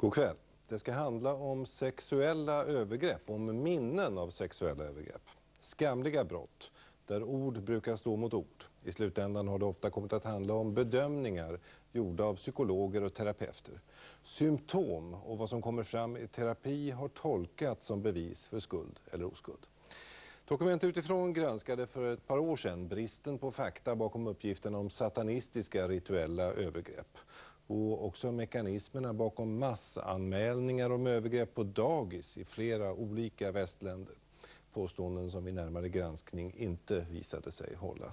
God kväll. Det ska handla om sexuella övergrepp, om minnen av sexuella övergrepp. Skamliga brott, där ord brukar stå mot ord. I slutändan har det ofta kommit att handla om bedömningar gjorda av psykologer och terapeuter. Symptom och vad som kommer fram i terapi har tolkats som bevis för skuld eller oskuld. Dokument utifrån granskade för ett par år sedan bristen på fakta bakom uppgifterna om satanistiska rituella övergrepp. Och också mekanismerna bakom massanmälningar om övergrepp på dagis i flera olika västländer. Påståenden som vid närmare granskning inte visade sig hålla.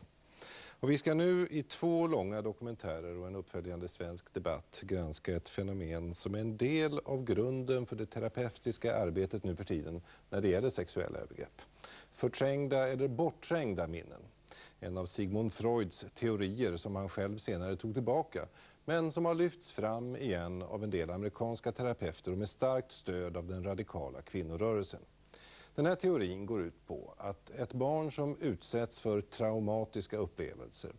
Och vi ska nu i 2 långa dokumentärer och en uppföljande svensk debatt granska ett fenomen som är en del av grunden för det terapeutiska arbetet nu för tiden när det gäller sexuella övergrepp. Förträngda eller bortträngda minnen. En av Sigmund Freuds teorier som han själv senare tog tillbaka, men som har lyfts fram igen av en del amerikanska terapeuter och med starkt stöd av den radikala kvinnorörelsen. Den här teorin går ut på att ett barn som utsätts för traumatiska upplevelser,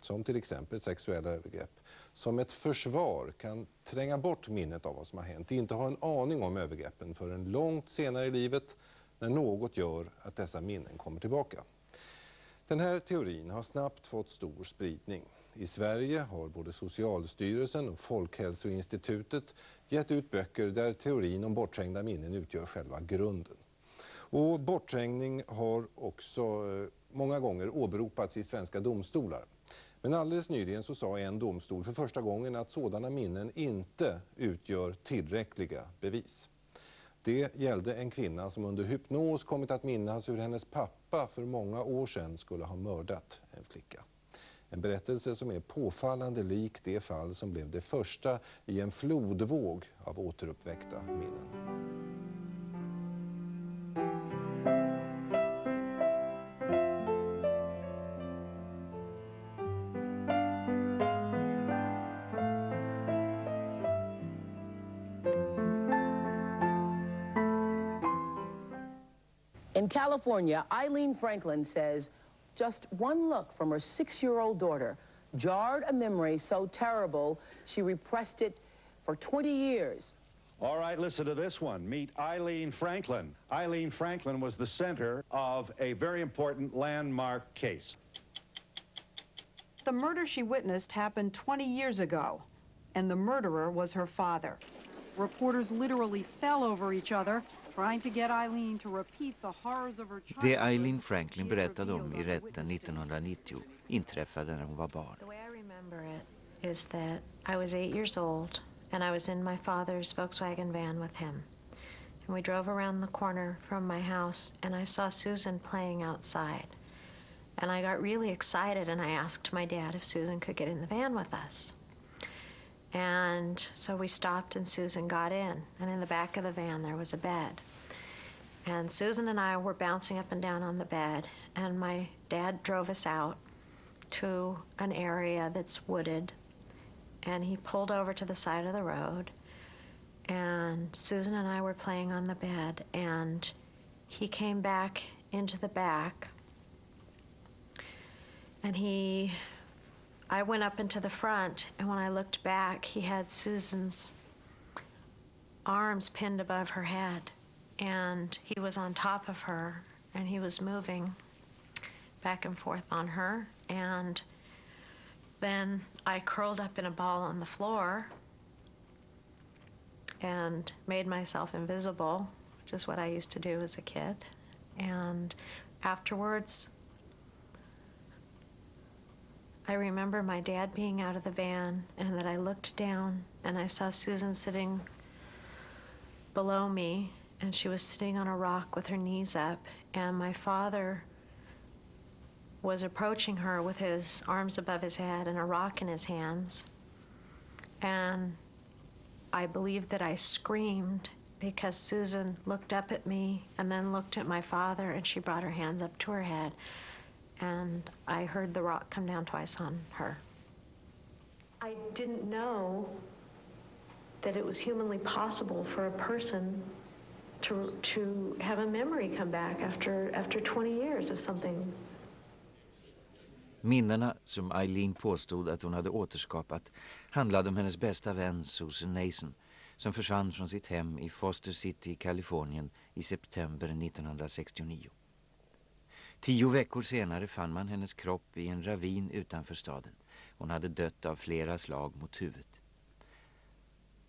som till exempel sexuella övergrepp, som ett försvar kan tränga bort minnet av vad som har hänt, inte ha en aning om övergreppen förrän långt senare i livet när något gör att dessa minnen kommer tillbaka. Den här teorin har snabbt fått stor spridning. I Sverige har både Socialstyrelsen och Folkhälsoinstitutet gett ut böcker där teorin om bortträngda minnen utgör själva grunden. Och bortträngning har också många gånger åberopats i svenska domstolar. Men alldeles nyligen så sa en domstol för första gången att sådana minnen inte utgör tillräckliga bevis. Det gällde en kvinna som under hypnos kommit att minnas hur hennes pappa för många år sedan skulle ha mördat en flicka. En berättelse som är påfallande lik det fall som blev det första i en flodvåg av återuppväckta minnen. In California, Eileen Franklin says just one look from her 6-year-old daughter jarred a memory so terrible she repressed it for 20 years. All right, listen to this one. Meet Eileen Franklin. Eileen Franklin was the center of a very important landmark case. The murder she witnessed happened 20 years ago, and the murderer was her father. Reporters literally fell over each other, trying to get Eileen to repeat the horrors of her childhood. Det Eileen Franklin berättade om i rätten 1990 inträffade när hon var barn. The way I remember it is that I was 8 years old and I was in my father's Volkswagen van with him. And we drove around the corner from my house and I saw Susan playing outside. And I got really excited and I asked my dad if Susan could get in the van with us. And so we stopped and Susan got in, and in the back of the van there was a bed. And Susan and I were bouncing up and down on the bed, and my dad drove us out to an area that's wooded, and he pulled over to the side of the road, and Susan and I were playing on the bed, and he came back into the back, and I went up into the front, and when I looked back, he had Susan's arms pinned above her head, and he was on top of her, and he was moving back and forth on her, and then I curled up in a ball on the floor and made myself invisible, which is what I used to do as a kid, and afterwards, I remember my dad being out of the van and that I looked down and I saw Susan sitting below me, and she was sitting on a rock with her knees up, and my father was approaching her with his arms above his head and a rock in his hands. And I believe that I screamed because Susan looked up at me and then looked at my father, and she brought her hands up to her head. And I heard the rock come down twice on her. I didn't know that it was humanly possible for a person to have a memory come back after 20 years of something. Minnena som Eileen påstod att hon hade återskapat handlade om hennes bästa vän Susan Nason, som försvann från sitt hem i Foster City, Kalifornien i september 1969. 10 veckor senare fann man hennes kropp i en ravin utanför staden. Hon hade dött av flera slag mot huvudet.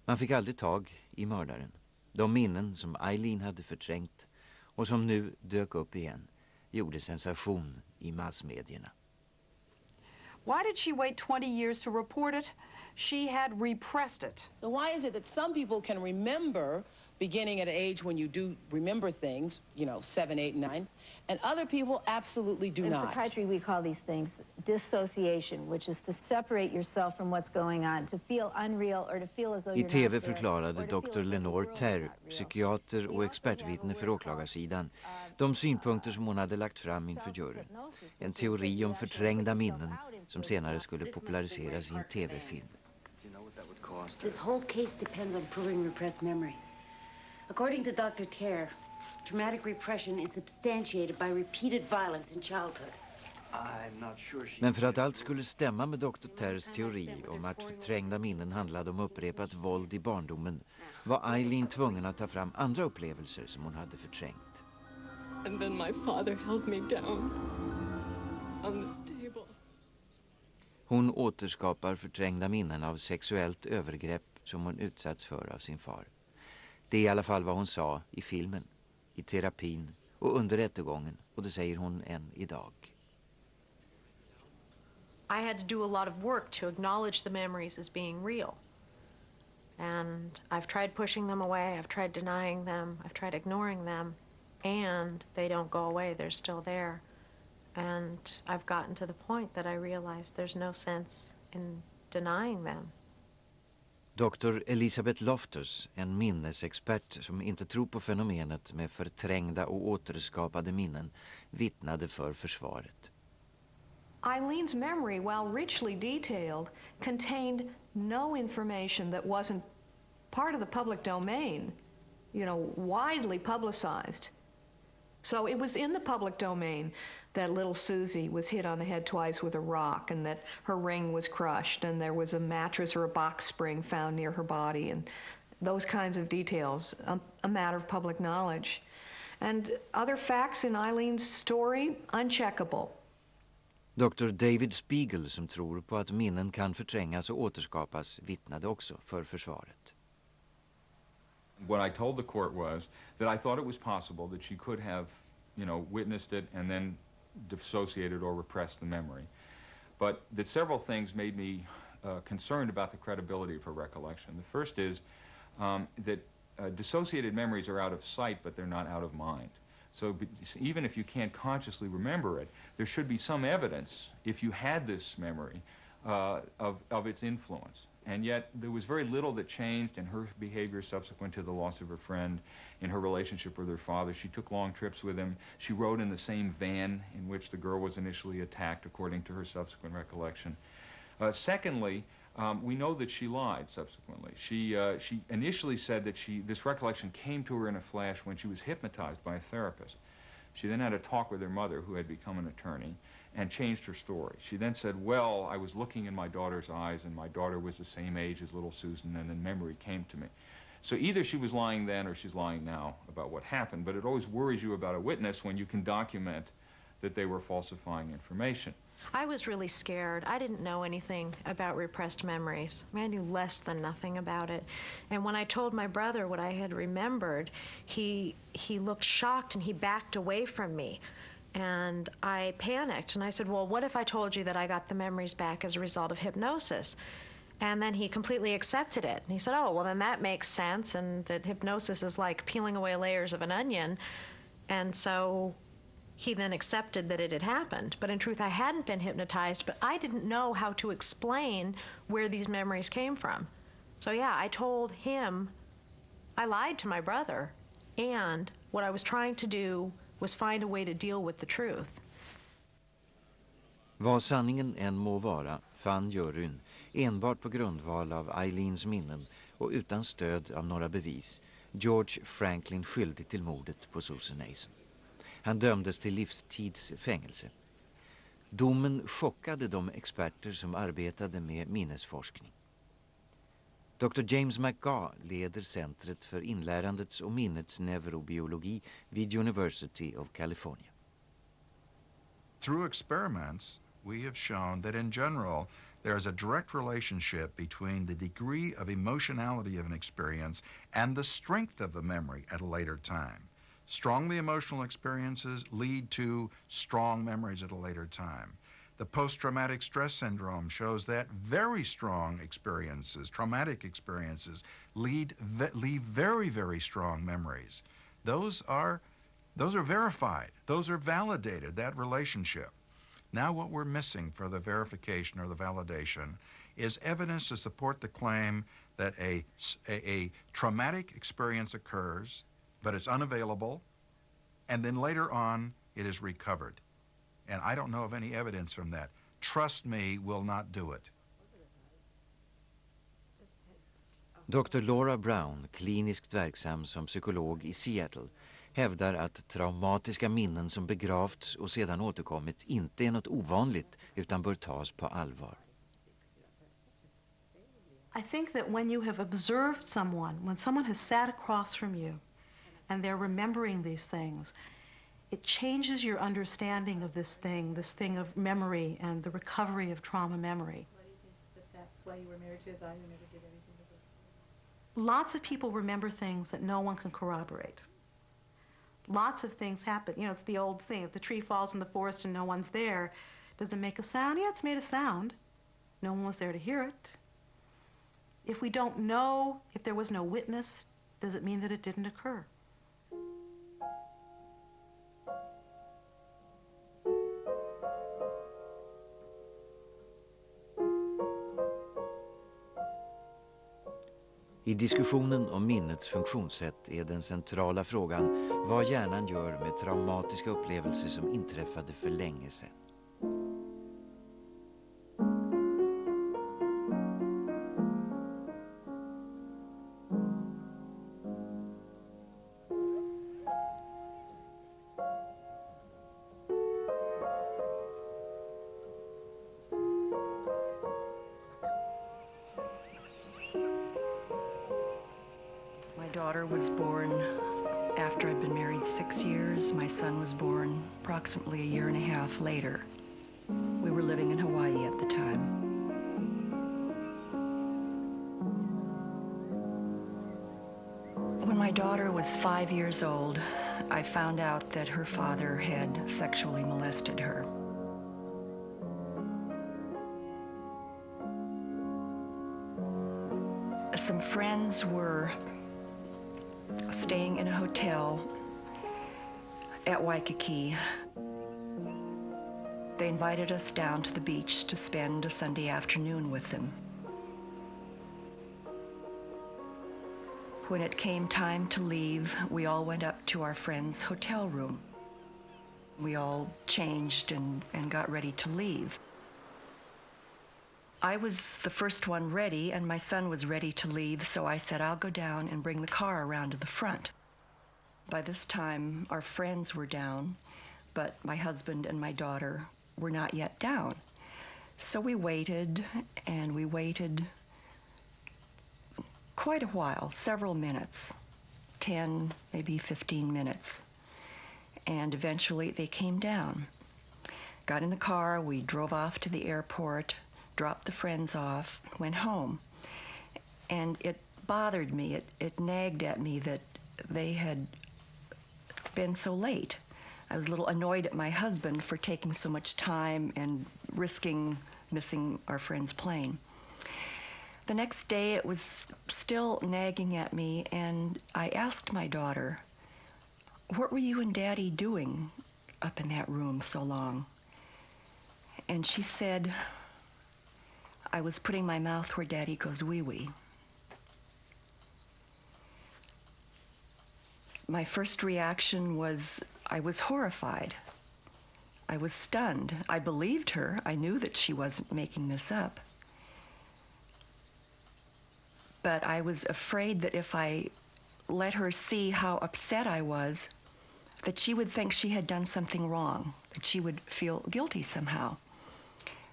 Man fick aldrig tag i mördaren. De minnen som Eileen hade förträngt och som nu dök upp igen gjorde sensation i massmedierna. Why did she wait 20 years to report it? She had repressed it. So why is it that some people can remember beginning at an age when you do remember things, 7, 8, 9, and other people absolutely do In not? psychiatry, we call these things dissociation, which is to separate yourself from what's going on, to feel unreal or to feel as though I you're TV not there, förklarade or to feel Dr. as though the Lenore world is Terr, not real. psykiater och expertvittne för åklagarsidan, de synpunkter som hon hade lagt fram inför juryn. En teori om förträngda minnen som senare skulle populariseras i en TV-film. This whole case depends on proving repressed memory. According to Dr. Terr, traumatic repression is substantiated by repeated violence in childhood. Men för att allt skulle stämma med Dr. Terrs teori om att förträngda minnen handlade om upprepat våld i barndomen var Eileen tvungen att ta fram andra upplevelser som hon hade förträngt. And then my father held me down on this table. Hon återskapar förträngda minnen av sexuellt övergrepp som hon utsatts för av sin far. Det är i alla fall vad hon sa i filmen, i terapin och under rättegången, och det säger hon än idag. I had to do a lot of work to acknowledge the memories as being real. And I've tried pushing them away, I've tried denying them, I've tried ignoring them, and they don't go away, they're still there. And I've gotten to the point that I realize there's no sense in denying them. Dr. Elizabeth Loftus, en minnesexpert som inte tror på fenomenet med förträngda och återskapade minnen, vittnade för försvaret. Eileen's memory, while richly detailed, contained no information that wasn't part of the public domain, widely publicized. So it was in the public domain that little Susie was hit on the head twice with a rock, and that her ring was crushed, and there was a mattress or a box spring found near her body, and those kinds of details, a matter of public knowledge. And other facts in Eileen's story, uncheckable. Dr. David Spiegel, som tror på att minnen kan förträngas och återskapas, vittnade också för försvaret. What I told the court was that I thought it was possible that she could have, witnessed it and then dissociated or repressed the memory. But that several things made me concerned about the credibility of her recollection. The first is that dissociated memories are out of sight, but they're not out of mind. So even if you can't consciously remember it, there should be some evidence, if you had this memory, of its influence. And yet there was very little that changed in her behavior subsequent to the loss of her friend, in her relationship with her father. She took long trips with him. She rode in the same van in which the girl was initially attacked, according to her subsequent recollection. Secondly, we know that she lied subsequently. She initially said that this recollection came to her in a flash when she was hypnotized by a therapist. She then had a talk with her mother, who had become an attorney, and changed her story. She then said, well, I was looking in my daughter's eyes, and my daughter was the same age as little Susan, and then memory came to me. So either she was lying then or she's lying now about what happened, but it always worries you about a witness when you can document that they were falsifying information. I was really scared. I didn't know anything about repressed memories. I knew less than nothing about it. And when I told my brother what I had remembered, he looked shocked and he backed away from me. And I panicked and I said, well, what if I told you that I got the memories back as a result of hypnosis? And then he completely accepted it. And he said, oh, well, then that makes sense, and that hypnosis is like peeling away layers of an onion. And so he then accepted that it had happened. But in truth, I hadn't been hypnotized, but I didn't know how to explain where these memories came from. So yeah, I told him, I lied to my brother, and what I was trying to do was find a way to deal with the truth. Vad sanningen än må vara fann juryn, enbart på grundval av Eileens minnen och utan stöd av några bevis, George Franklin skyldig till mordet på Susan Nason. Han dömdes till livstidsfängelse. Domen chockade de experter som arbetade med minnesforskning. Dr. James McGaw leder Centret för inlärandets och minnets neurobiologi vid University of California. Through experiments, we have shown that in general, there is a direct relationship between the degree of emotionality of an experience and the strength of the memory at a later time. Strongly emotional experiences lead to strong memories at a later time. The post-traumatic stress syndrome shows that very strong experiences, traumatic experiences, leave very, very strong memories. Those are verified. Those are validated, that relationship. Now what we're missing for the verification or the validation is evidence to support the claim that a traumatic experience occurs, but it's unavailable, and then later on it is recovered. And I don't know of any evidence from that. Trust me will not do it. Dr. Laura Brown, kliniskt verksam som psykolog i Seattle, hävdar att traumatiska minnen som begravts och sedan återkommit inte är något ovanligt utan bör tas på allvar. I think that when you have observed someone, when someone has sat across from you and they're remembering these things, it changes your understanding of this thing of memory and the recovery of trauma memory. Why do you think that that's why you were married to a guy who never did anything to this? Lots of people remember things that no one can corroborate. Lots of things happen. You know, it's the old thing, if the tree falls in the forest and no one's there, does it make a sound? Yeah, it's made a sound. No one was there to hear it. If we don't know, if there was no witness, does it mean that it didn't occur? I diskussionen om minnets funktionssätt är den centrala frågan vad hjärnan gör med traumatiska upplevelser som inträffade för länge sedan. My daughter was born after I'd been married 6 years. My son was born approximately a year and a half later. We were living in Hawaii at the time. When my daughter was 5 years old, I found out that her father had sexually molested her. Some friends were staying in a hotel at Waikiki. They invited us down to the beach to spend a Sunday afternoon with them. When it came time to leave, we all went up to our friend's hotel room. We all changed and got ready to leave. I was the first one ready, and my son was ready to leave, so I said, I'll go down and bring the car around to the front. By this time, our friends were down, but my husband and my daughter were not yet down. So we waited, and we waited quite a while, several minutes, 10, maybe 15 minutes. And eventually they came down. Got in the car, we drove off to the airport, dropped the friends off, went home. And it bothered me, it nagged at me that they had been so late. I was a little annoyed at my husband for taking so much time and risking missing our friend's plane. The next day it was still nagging at me, and I asked my daughter, what were you and Daddy doing up in that room so long? And she said, I was putting my mouth where Daddy goes wee-wee. My first reaction was, I was horrified. I was stunned. I believed her. I knew that she wasn't making this up. But I was afraid that if I let her see how upset I was, that she would think she had done something wrong, that she would feel guilty somehow.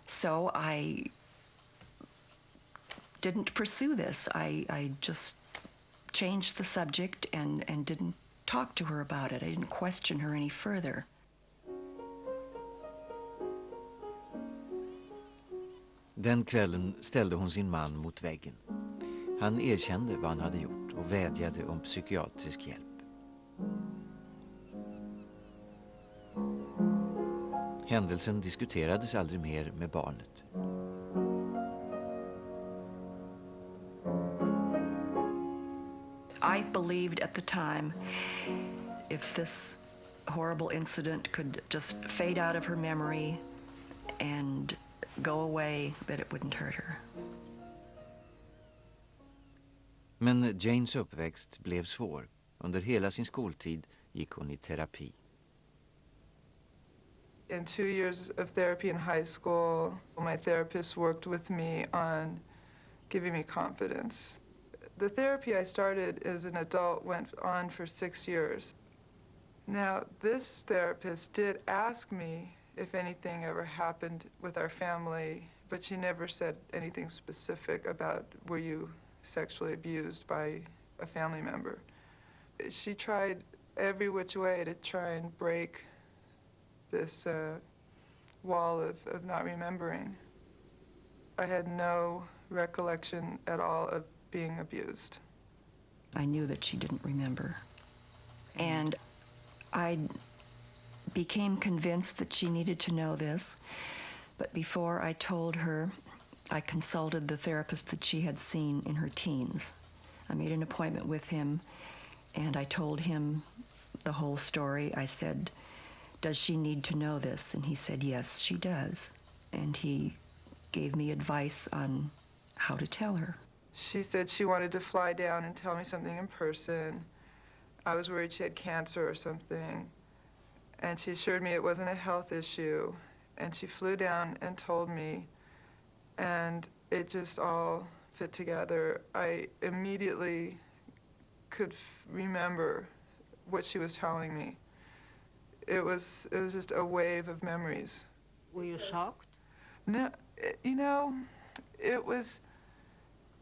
So I didn't pursue this. I just changed the subject and didn't talk to her about it. I didn't question her any further. Den kvällen ställde hon sin man mot väggen. Han erkände vad han hade gjort och vädjade om psykiatrisk hjälp. Händelsen diskuterades aldrig mer med barnet. I believed at the time if this horrible incident could just fade out of her memory and go away, that it wouldn't hurt her. Men Janes uppväxt blev svår. Under hela sin skoltid gick hon i terapi. In 2 years of therapy in high school, my therapist worked with me on giving me confidence. The therapy I started as an adult went on for 6 years. Now, this therapist did ask me if anything ever happened with our family, but she never said anything specific about were you sexually abused by a family member. She tried every which way to try and break this wall of not remembering. I had no recollection at all of being abused. I knew that she didn't remember. And I became convinced that she needed to know this, but before I told her, I consulted the therapist that she had seen in her teens. I made an appointment with him, and I told him the whole story. I said, "Does she need to know this?" And he said, "Yes, she does." And he gave me advice on how to tell her. She said she wanted to fly down and tell me something in person. I was worried she had cancer or something. And she assured me it wasn't a health issue. And she flew down and told me, and it just all fit together. I immediately could remember what she was telling me. It was just a wave of memories. Were you shocked? No, you know, it was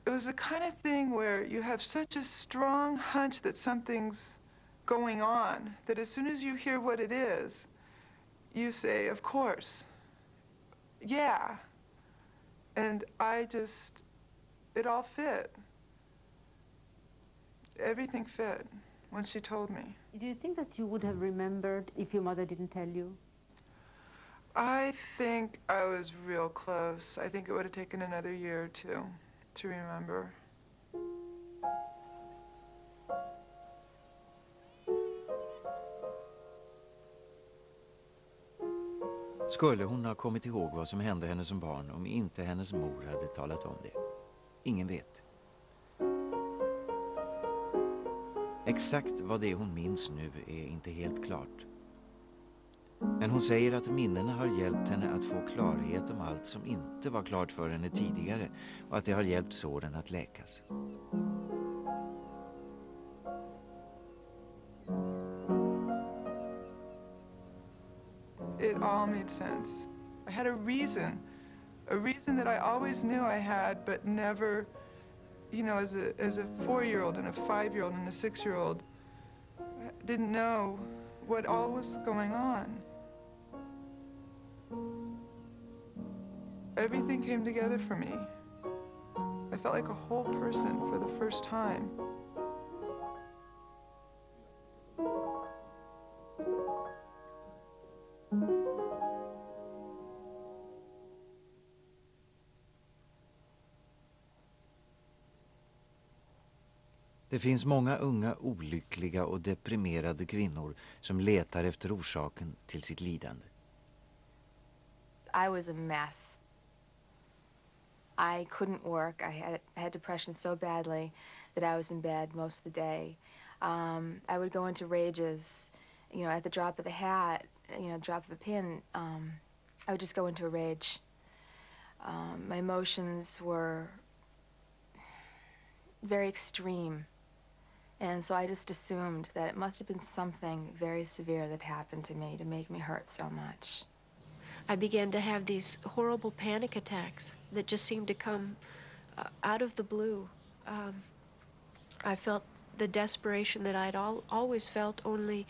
the kind of thing where you have such a strong hunch that something's going on, that as soon as you hear what it is, you say, of course, yeah. And it all fit. Everything fit when she told me. Do you think that you would have remembered if your mother didn't tell you? I think I was real close. I think it would have taken another year or two to remember. Skulle hon ha kommit ihåg vad som hände henne som barn om inte hennes mor hade talat om det? Ingen vet. Exakt vad det hon minns nu är inte helt klart. Men hon säger att minnena har hjälpt henne att få klarhet om allt som inte var klart för henne tidigare och att det har hjälpt såren att läkas. It all made sense. I had a reason that I always knew I had, but never, you know, as a 4-year-old and a 5-year-old and a 6-year-old, didn't know what all was going on. Everything came together for me. I felt like a whole person for the first time. Det finns många unga olyckliga och deprimerade kvinnor som letar efter orsaken till sitt lidande. I was a mess. I couldn't work. I had depression so badly that I was in bed most of the day. I would go into rages, you know, at the drop of the hat, you know, drop of a pin. I would just go into a rage. My emotions were very extreme. And so I just assumed that it must have been something very severe that happened to me to make me hurt so much. I began to have these horrible panic attacks that just seemed to come out of the blue. I felt the desperation that I'd always felt, only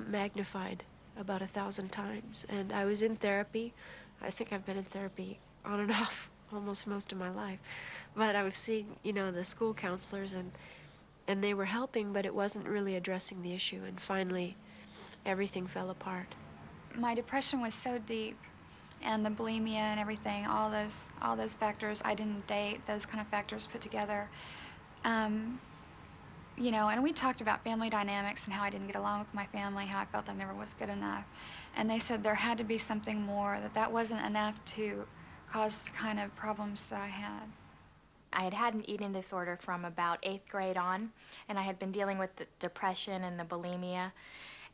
magnified about 1,000 times. And I was in therapy. I think I've been in therapy on and off almost most of my life. But I was seeing, you know, the school counselors, and they were helping, but it wasn't really addressing the issue. And finally, everything fell apart. My depression was so deep, and the bulimia and everything, all those factors, I didn't date, those kind of factors put together. You know, and we talked about family dynamics and how I didn't get along with my family, how I felt I never was good enough. And they said there had to be something more, that wasn't enough to cause the kind of problems that I had. I had had an eating disorder from about 8th grade on, and I had been dealing with the depression and the bulimia.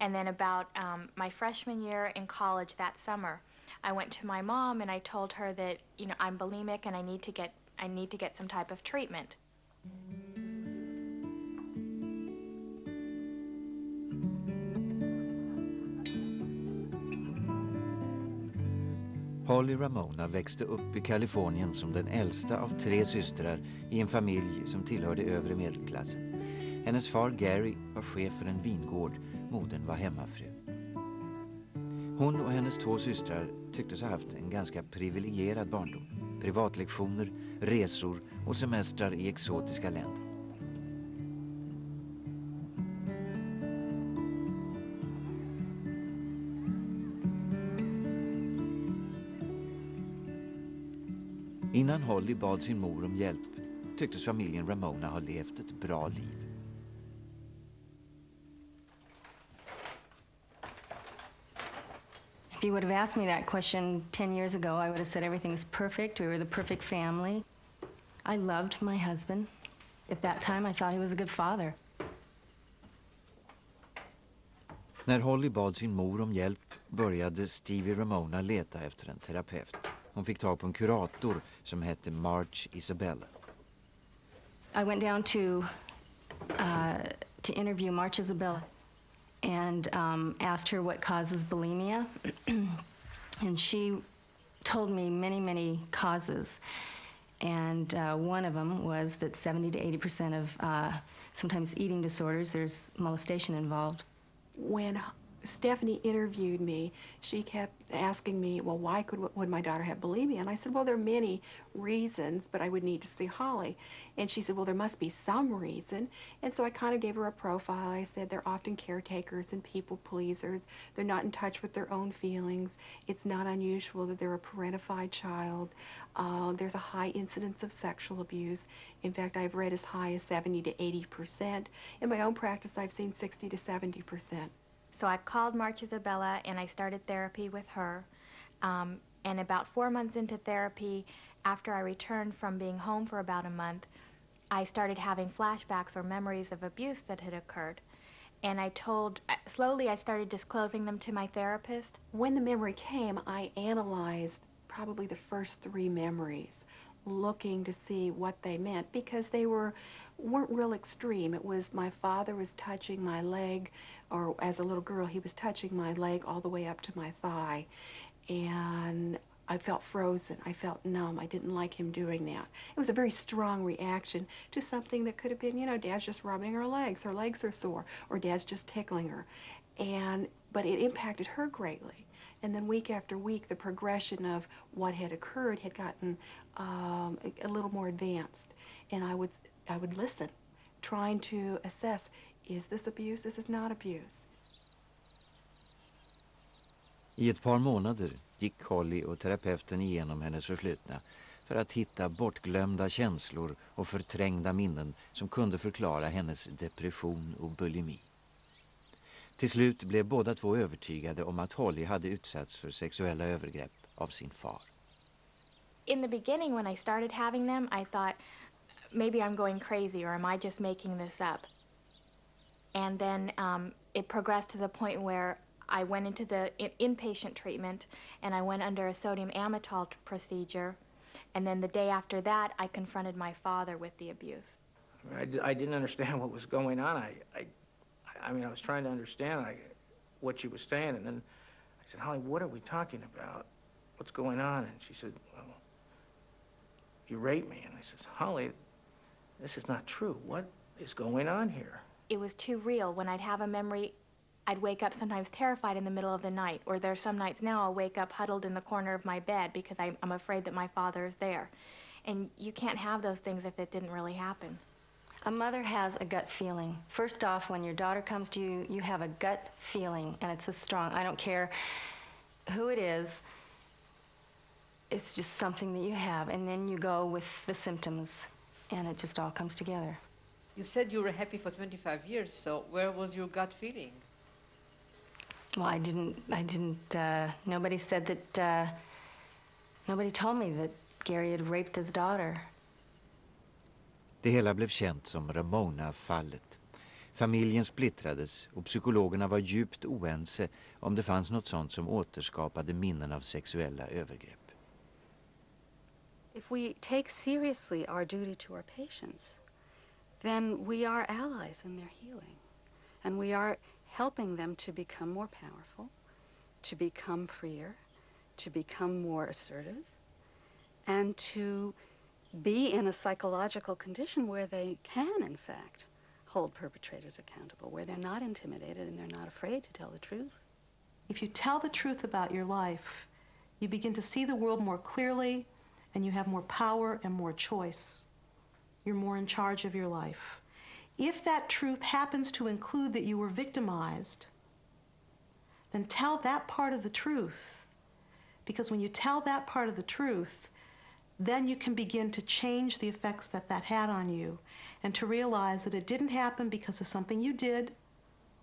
And then about my freshman year in college that summer, I went to my mom and I told her that, you know, I'm bulimic and I need to get some type of treatment. Holly Ramona växte upp i Kalifornien som den äldsta av 3 systrar i en familj som tillhörde övre medelklassen. Hennes far Gary var chef för en vingård, modern var hemmafru. Hon och hennes 2 systrar tycktes ha haft en ganska privilegierad barndom. Privatlektioner, resor och semestrar i exotiska länder. Innan Holly bad sin mor om hjälp tycktes familjen Ramona ha levt ett bra liv. If you would have asked me that question 10 years ago, I would have said everything was perfect. We were the perfect family. I loved my husband. At that time, I thought he was a good father. När Holly bad sin mor om hjälp började Stevie Ramona leta efter en terapeut. Hon fick tag på en kurator som hette March Isabella. I went down to interview March Isabella and asked her what causes bulimia. And she told me many, many causes. And one of them was that 70 to 80% of sometimes eating disorders, there's molestation involved. When Stephanie interviewed me, she kept asking me, well, why would my daughter have bulimia? And I said, well, there are many reasons, but I would need to see Holly. And she said, well, there must be some reason. And so I kind of gave her a profile. I said they're often caretakers and people pleasers. They're not in touch with their own feelings. It's not unusual that they're a parentified child. There's a high incidence of sexual abuse. In fact, I've read as high as 70 to 80%. In my own practice, I've seen 60 to 70%. So I called March Isabella and I started therapy with her. And about 4 months into therapy, after I returned from being home for about a month, I started having flashbacks or memories of abuse that had occurred. And slowly I started disclosing them to my therapist. When the memory came, I analyzed probably the first 3 memories, looking to see what they meant, because they weren't real extreme. It was my father was touching my leg, or as a little girl, he was touching my leg all the way up to my thigh. And I felt frozen. I felt numb. I didn't like him doing that. It was a very strong reaction to something that could have been, you know, Dad's just rubbing her legs are sore, or Dad's just tickling her. But it impacted her greatly. And then week after week, the progression of what had occurred had gotten a little more advanced. And I would listen, trying to assess, is this abuse? This is not abuse. I ett par månader gick Holly och terapeuten igenom hennes förflutna för att hitta bortglömda känslor och förträngda minnen som kunde förklara hennes depression och bulimi. Till slut blev båda 2 övertygade om att Holly hade utsatts för sexuella övergrepp av sin far. In the beginning, when I started having them, I thought, maybe I'm going crazy, or am I just making this up? And then it progressed to the point where I went into the inpatient treatment, and I went under a sodium amytal procedure. And then the day after that, I confronted my father with the abuse. I didn't understand what was going on. I mean, I was trying to understand what she was saying, and then I said, Holly, what are we talking about? What's going on? And she said, well, you raped me. And I says, Holly, this is not true. What is going on here? It was too real. When I'd have a memory, I'd wake up sometimes terrified in the middle of the night, or there's some nights now I'll wake up huddled in the corner of my bed because I'm afraid that my father is there. And you can't have those things if it didn't really happen. A mother has a gut feeling. First off, when your daughter comes to you, you have a gut feeling, and it's a strong, I don't care who it is, it's just something that you have, and then you go with the symptoms, and it just all comes together. You said you were happy for 25 years, so where was your gut feeling? Well, nobody said that, nobody told me that Gary had raped his daughter. Det hela blev känt som Ramona-fallet. Familjen splittrades och psykologerna var djupt oense om det fanns något sånt som återskapade minnen av sexuella övergrepp. If we take seriously our duty to our patients, then we are allies in their healing. And we are helping them to become more powerful, to become freer, to become more assertive, and to be in a psychological condition where they can, in fact, hold perpetrators accountable, where they're not intimidated and they're not afraid to tell the truth. If you tell the truth about your life, you begin to see the world more clearly, and you have more power and more choice. You're more in charge of your life. If that truth happens to include that you were victimized, then tell that part of the truth. Because when you tell that part of the truth, then you can begin to change the effects that that had on you, and to realize that it didn't happen because of something you did,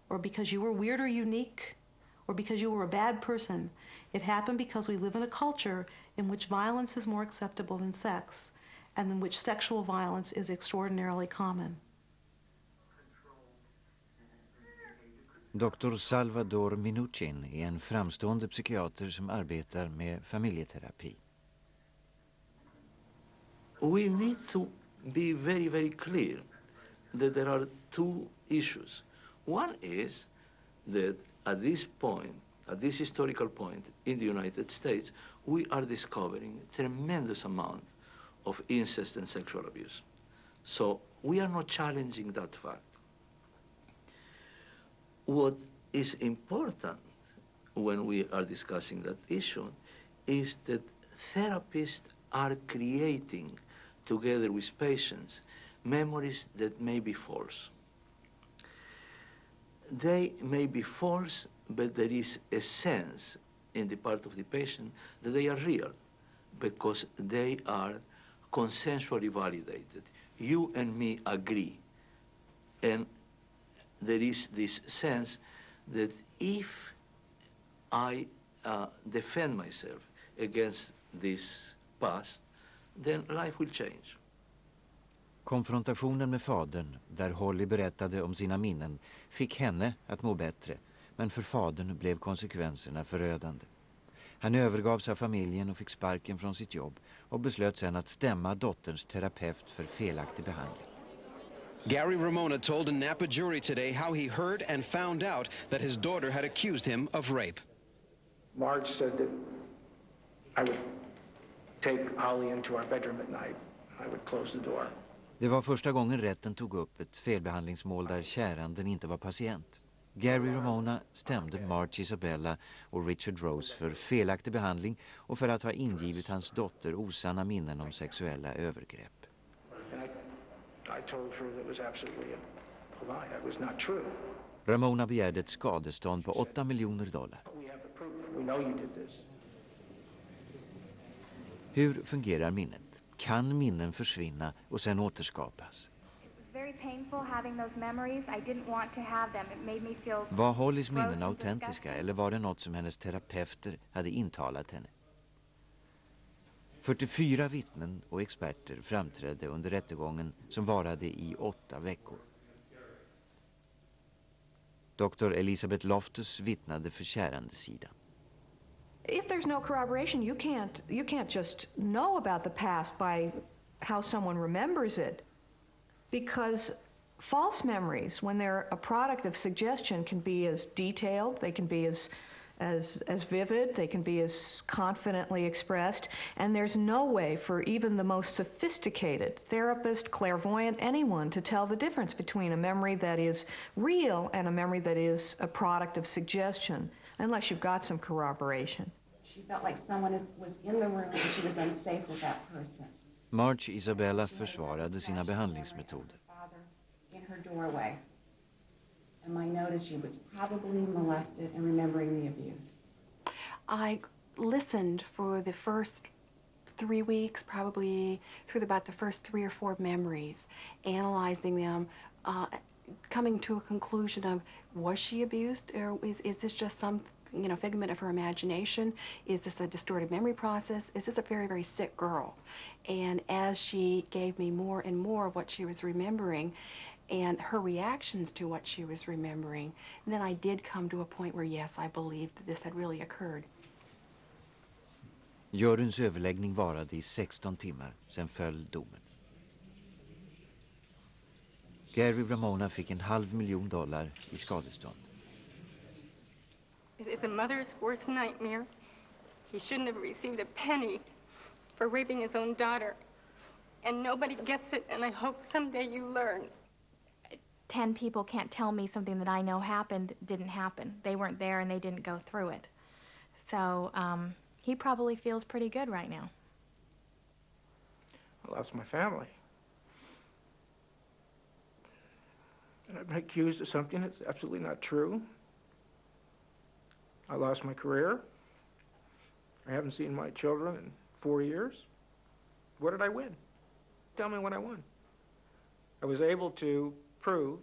or because you were weird or unique, or because you were a bad person. It happened because we live in a culture in which violence is more acceptable than sex, and in which sexual violence is extraordinarily common. Dr. Salvador Minuchin är en framstående psykiater som arbetar med familjeterapi. We need to be very, very clear that there are two issues. One is that at this point, at this historical point in the United States, we are discovering a tremendous amount of incest and sexual abuse. So we are not challenging that fact. What is important when we are discussing that issue is that therapists are creating, together with patients, memories that may be false. They may be false, but there is a sense in the part of the patient that they are real because they are consensually validated. You and me agree. And there is this sense that if I defend myself against this past, then life will change. Konfrontationen med fadern, där Holly berättade om sina minnen, fick henne att må bättre, men för fadern blev konsekvenserna förödande. Han övergavs av familjen och fick sparken från sitt jobb och beslöt sedan att stämma dotterns terapeut för felaktig behandling. Gary Ramona told a Napa jury today how he heard and found out that his daughter had accused him of rape. Marge said that I would take Holly into our bedroom at night. I would close the door. Det var första gången rätten tog upp ett felbehandlingsmål där käranden inte var patient. Gary Ramona stämde Marge Isabella och Richard Rose för felaktig behandling och för att ha ingivit hans dotter osanna minnen om sexuella övergrepp. I told her that was absolutely a lie. It was not true. Ramona begärde ett skadestånd på $8 miljoner. We have the proof. We know you did this. Hur fungerar minnet? Kan minnen försvinna och sen återskapas? Var Hollys minnen autentiska eller var det något som hennes terapeuter hade intalat henne? 44 vittnen och experter framträdde under rättegången som varade i 8 veckor. Dr. Elizabeth Loftus vittnade för kärandesidan. If there's no corroboration, you can't just know about the past by how someone remembers it. Because false memories, when they're a product of suggestion, can be as detailed, they can be as as vivid, they can be as confidently expressed, and there's no way for even the most sophisticated therapist, clairvoyant, anyone to tell the difference between a memory that is real and a memory that is a product of suggestion, unless you've got some corroboration. She felt like someone was in the room and she was unsafe with that person. March Isabella försvarade sina behandlingsmetoder. In her doorway. And I noticed she was probably molested and remembering the abuse. I listened for the first 3 weeks, probably through about the first 3 or 4 memories, analyzing them, coming to a conclusion of, was she abused, or is this just some figment of her imagination? Is this a distorted memory process? Is this a very, very sick girl? And as she gave me more and more of what she was remembering, and her reactions to what she was remembering, and then I did come to a point where, yes, I believed that this had really occurred. Juryns överläggning varade i 16 timmar, sen föll domen. Gary Ramona fick $500 000 i skadestånd. It is a mother's worst nightmare. He shouldn't have received a penny for raping his own daughter. And nobody gets it, and I hope someday you learn. 10 people can't tell me something that I know happened didn't happen. They weren't there and they didn't go through it. So he probably feels pretty good right now. I lost my family. And I've been accused of something that's absolutely not true. I lost my career. I haven't seen my children in 4 years. What did I win? Tell me what I won. I was able to prove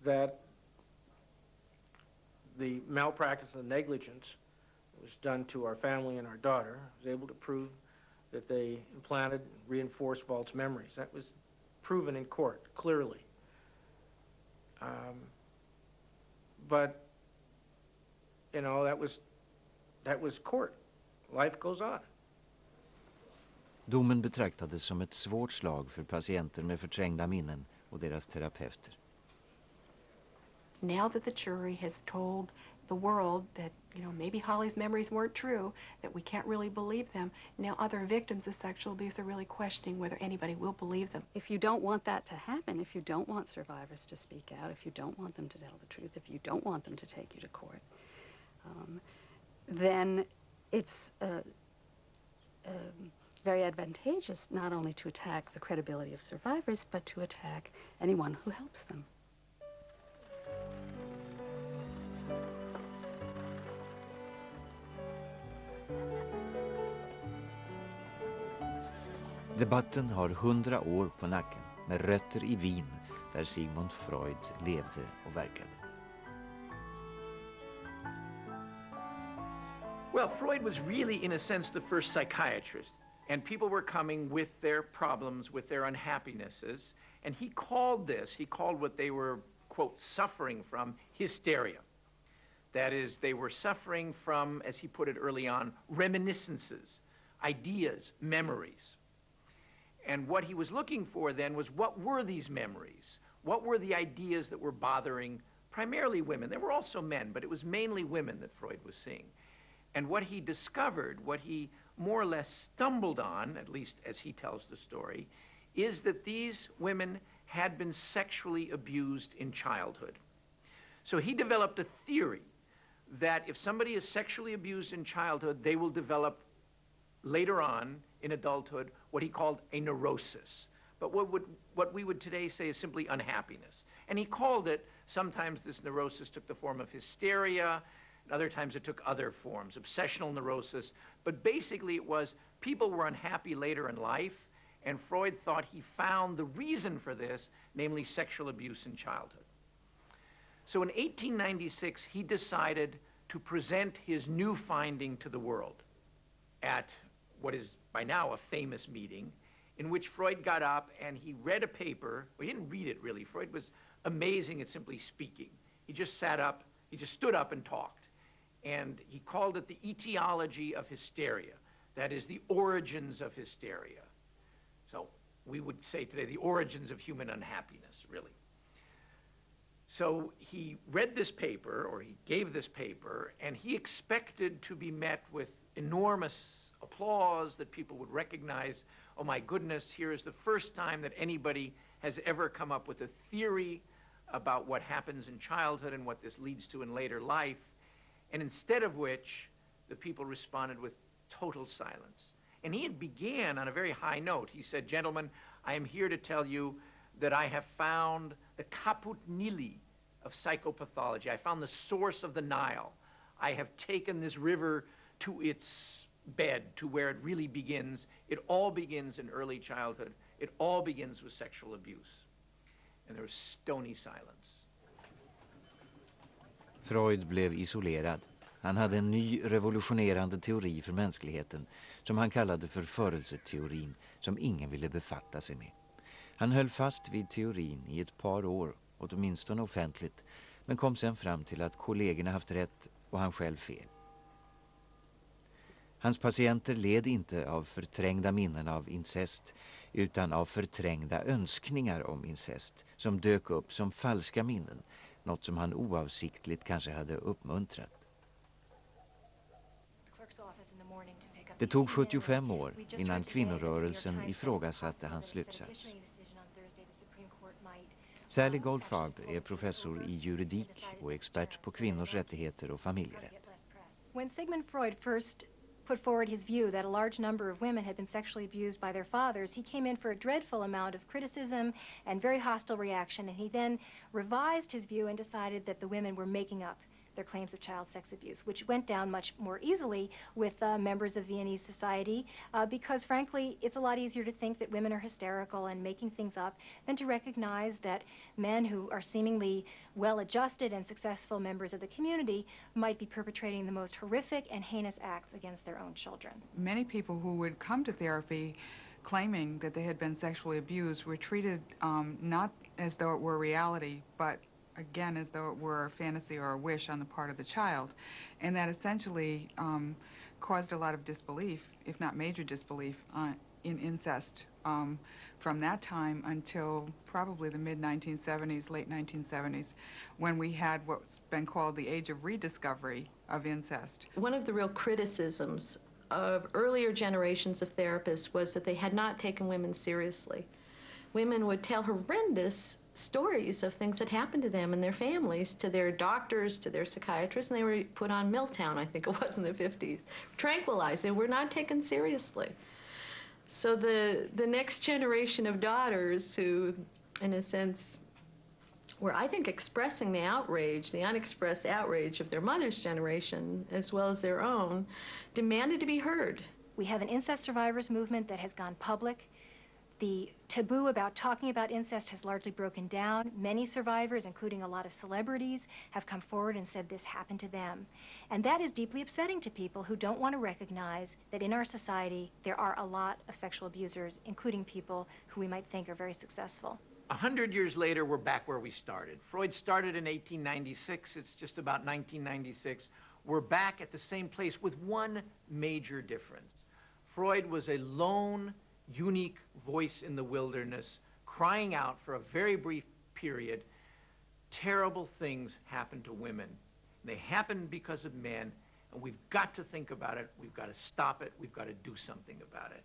that the malpractice and negligence that was done to our family and our daughter, I was able to prove that they implanted and reinforced false memories. That was proven in court, clearly. But, that was court. Life goes on. Domen betraktades som ett svårt slag för patienter med förträngda minnen och deras terapeuter. Now that the jury has told the world that, maybe Holly's memories weren't true, that we can't really believe them, now other victims of sexual abuse are really questioning whether anybody will believe them. If you don't want that to happen, if you don't want survivors to speak out, if you don't want them to tell the truth, if you don't want them to take you to court, then it's very advantageous not only to attack the credibility of survivors, but to attack anyone who helps them. Debatten har 100 år på nacken med rötter i Wien där Sigmund Freud levde och verkade. Well, Freud was really, in a sense, the first psychiatrist. And people were coming with their problems, with their unhappinesses. And he called what they were, quote, suffering from, hysteria. That is, they were suffering from, as he put it early on, reminiscences, ideas, memories. And what he was looking for then was, what were these memories? What were the ideas that were bothering primarily women? There were also men, but it was mainly women that Freud was seeing. And what he discovered, what he more or less stumbled on, at least as he tells the story, is that these women had been sexually abused in childhood. So he developed a theory that if somebody is sexually abused in childhood, they will develop later on in adulthood what he called a neurosis. But what we would today say is simply unhappiness. And he called it, sometimes this neurosis took the form of hysteria, other times it took other forms, obsessional neurosis. But basically it was people were unhappy later in life, and Freud thought he found the reason for this, namely sexual abuse in childhood. So in 1896, he decided to present his new finding to the world at what is by now a famous meeting, in which Freud got up and he read a paper. Well, he didn't read it really. Freud was amazing at simply speaking. He just sat up, he just stood up and talked. And he called it the etiology of hysteria. That is, the origins of hysteria. So we would say today the origins of human unhappiness, really. So he read this paper, or he gave this paper, and he expected to be met with enormous applause, that people would recognize, oh my goodness, here is the first time that anybody has ever come up with a theory about what happens in childhood and what this leads to in later life. And instead of which, the people responded with total silence. And he had began on a very high note. He said, gentlemen, I am here to tell you that I have found the caput nili of psychopathology. I found the source of the Nile. I have taken this river to its bed, to where it really begins. It all begins in early childhood. It all begins with sexual abuse. And there was stony silence. Freud blev isolerad. Han hade en ny revolutionerande teori för mänskligheten som han kallade för förelseteorin, som ingen ville befatta sig med. Han höll fast vid teorin i ett par år, åtminstone offentligt, men kom sen fram till att kollegorna haft rätt och han själv fel. Hans patienter led inte av förträngda minnen av incest, utan av förträngda önskningar om incest som dök upp som falska minnen, något som han oavsiktligt kanske hade uppmuntrat. Det tog 75 år innan kvinnorörelsen ifrågasatte hans slutsats. Sally Goldfarb är professor i juridik och expert på kvinnors rättigheter och familjerätt. When Sigmund Freud first put forward his view that a large number of women had been sexually abused by their fathers, he came in for a dreadful amount of criticism and very hostile reaction, and he then revised his view and decided that the women were making up their claims of child sex abuse, which went down much more easily with members of Viennese society because, frankly, it's a lot easier to think that women are hysterical and making things up than to recognize that men who are seemingly well-adjusted and successful members of the community might be perpetrating the most horrific and heinous acts against their own children. Many people who would come to therapy claiming that they had been sexually abused were treated not as though it were reality, but again, as though it were a fantasy or a wish on the part of the child. And that essentially caused a lot of disbelief, if not major disbelief, in incest from that time until probably the mid-1970s, late 1970s, when we had what's been called the age of rediscovery of incest. One of the real criticisms of earlier generations of therapists was that they had not taken women seriously. Women would tell horrendous stories of things that happened to them and their families, to their doctors, to their psychiatrists, and they were put on Milltown, I think it was in the 50s, tranquilized. They were not taken seriously. So the next generation of daughters who, in a sense, were, I think, expressing the outrage, the unexpressed outrage of their mother's generation, as well as their own, demanded to be heard. We have an incest survivors movement that has gone public. The taboo about talking about incest has largely broken down. Many survivors, including a lot of celebrities, have come forward and said this happened to them. And that is deeply upsetting to people who don't want to recognize that in our society there are a lot of sexual abusers, including people who we might think are very successful. 100 years later, we're back where we started. Freud started in 1896. It's just about 1996. We're back at the same place with one major difference. Freud was a lone, unique voice in the wilderness, crying out for a very brief period, terrible things happen to women. They happen because of men, and we've got to think about it, we've got to stop it, we've got to do something about it.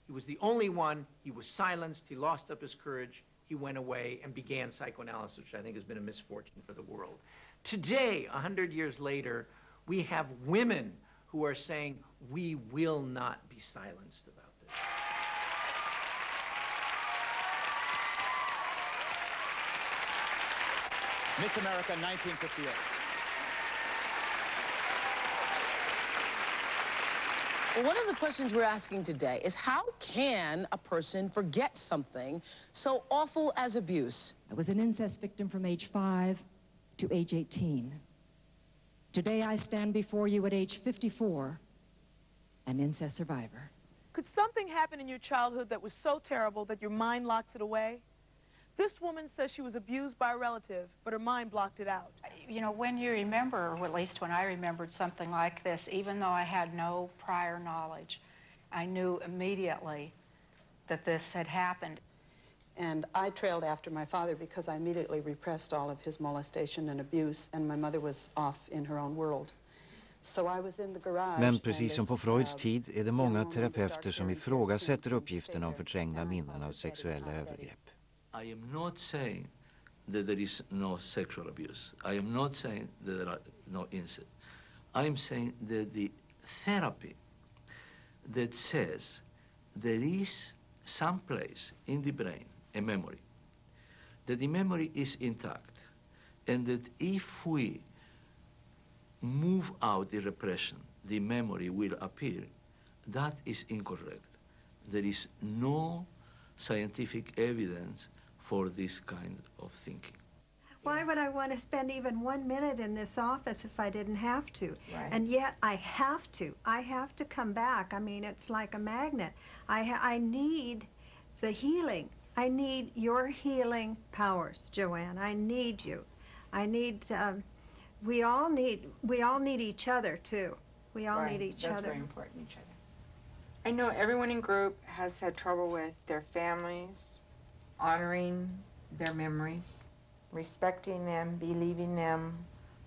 He was the only one, he was silenced, he lost up his courage, he went away and began psychoanalysis, which I think has been a misfortune for the world. Today, 100 years later, we have women who are saying, we will not be silenced about this. Miss America 1958. Well, one of the questions we're asking today is how can a person forget something so awful as abuse? I was an incest victim from age 5 to age 18. Today I stand before you at age 54, an incest survivor. Could something happen in your childhood that was so terrible that your mind locks it away? This woman says she was abused by a relative, but her mind blocked it out. You know, when you remember, or at least when I remembered something like this, even though I had no prior knowledge, I knew immediately that this had happened. And I trailed after my father because I immediately repressed all of his molestation and abuse, and my mother was off in her own world. So I was in the garage. Men precis som på Freuds tid är det många terapeuter som ifrågasätter uppgiften om förträngda minnen av sexuella övergrepp. I am not saying that there is no sexual abuse. I am not saying that there are no incest. I am saying that the therapy that says there is some place in the brain, a memory, that the memory is intact, and that if we move out the repression, the memory will appear, that is incorrect. There is no scientific evidence for this kind of thinking. Why would I want to spend even 1 minute in this office if I didn't have to? Right. And yet I have to. I have to come back. I mean, it's like a magnet. I need the healing. I need your healing powers, Joanne. I need you. I need, we all need each other too. We all need each That's other. very important, each other. I know everyone in group has had trouble with their families, honoring their memories, respecting them, believing them.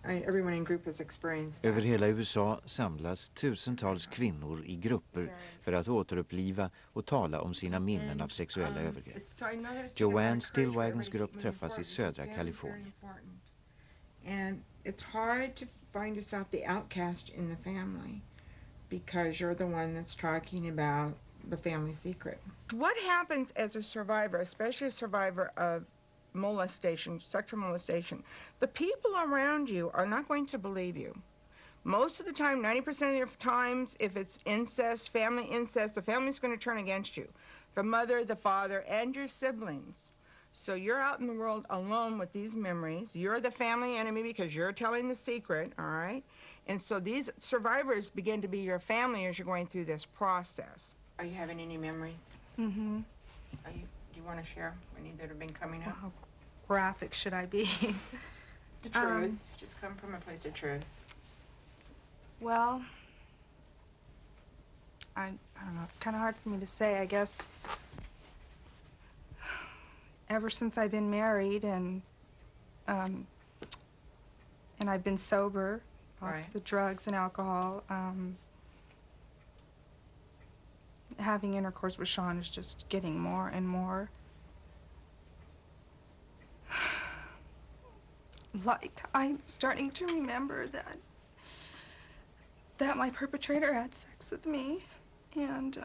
Everyone in group has experienced that. Över hela USA samlas tusentals kvinnor i grupper för att återuppliva och tala om sina minnen av sexuella övergrepp. Joanne Stillwagens grupp träffas i södra Kalifornien. And it's hard to find yourself the outcast in the family because you're the one that's talking about the family secret. What happens as a survivor, especially a survivor of molestation, sexual molestation? The people around you are not going to believe you. Most of the time, 90% of the times, if it's incest, the family's going to turn against you. The mother, the father, and your siblings. So you're out in the world alone with these memories. You're the family enemy because you're telling the secret, all right? And so these survivors begin to be your family as you're going through this process. Are you having any memories? Mm-hmm. Do you want to share any that have been coming up? How graphic should I be? The truth. Just come from a place of truth. Well, I don't know. It's kind of hard for me to say. I guess ever since I've been married and I've been sober off the drugs and alcohol, having intercourse with Sean is just getting more and more like I'm starting to remember that my perpetrator had sex with me, and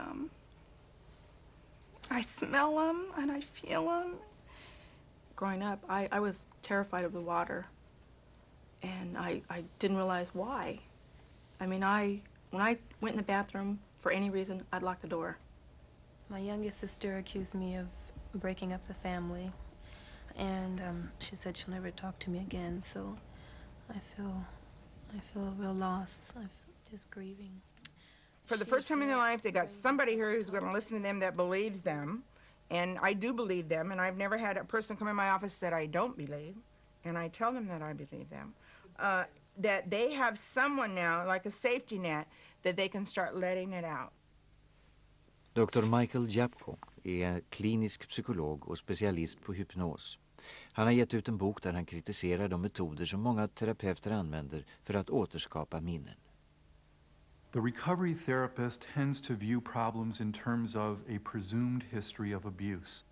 I smell him and I feel him. Growing up, I was terrified of the water, and I didn't realize why. I mean, when I went in the bathroom for any reason, I'd lock the door. My youngest sister accused me of breaking up the family, and she said she'll never talk to me again, so I feel real lost. I'm just grieving. For the first time in their life, they got somebody here who's going to listen to them that believes them. And I do believe them, and I've never had a person come in my office that I don't believe, and I tell them that I believe them. That they have someone now, like a safety net, that they can start letting it out. Dr. Michael Japko är klinisk psykolog och specialist på hypnos. Han har gett ut en bok där han kritiserar de metoder som många terapeuter använder för att återskapa minnen. The recovery therapist tends to view problems in terms of a presumed history of abuse.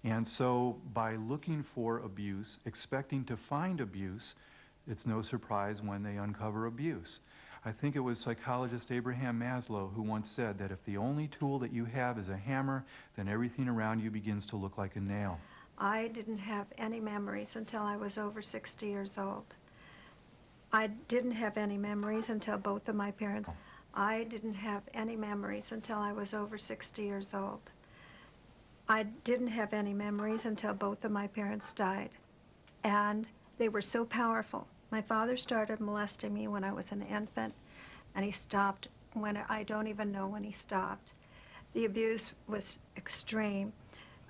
And so by looking for abuse, expecting to find abuse, it's no surprise when they uncover abuse. I think it was psychologist Abraham Maslow who once said that if the only tool that you have is a hammer, then everything around you begins to look like a nail. I didn't have any memories until I was over 60 years old. I didn't have any memories until both of my parents. I didn't have any memories until I was over 60 years old. I didn't have any memories until both of my parents died. And they were so powerful. My father started molesting me when I was an infant, and he stopped when I don't even know when he stopped. The abuse was extreme.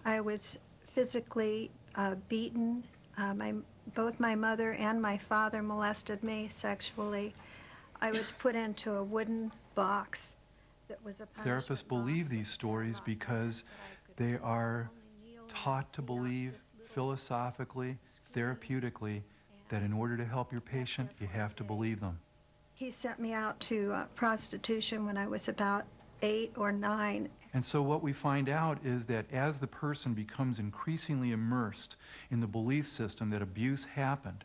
I was physically beaten. Both my mother and my father molested me sexually. I was put into a wooden box that was a punishment Therapists believe these stories because they are taught to believe philosophically, therapeutically, that in order to help your patient, you have to believe them. He sent me out to prostitution when I was about 8 or 9. And so what we find out is that as the person becomes increasingly immersed in the belief system that abuse happened,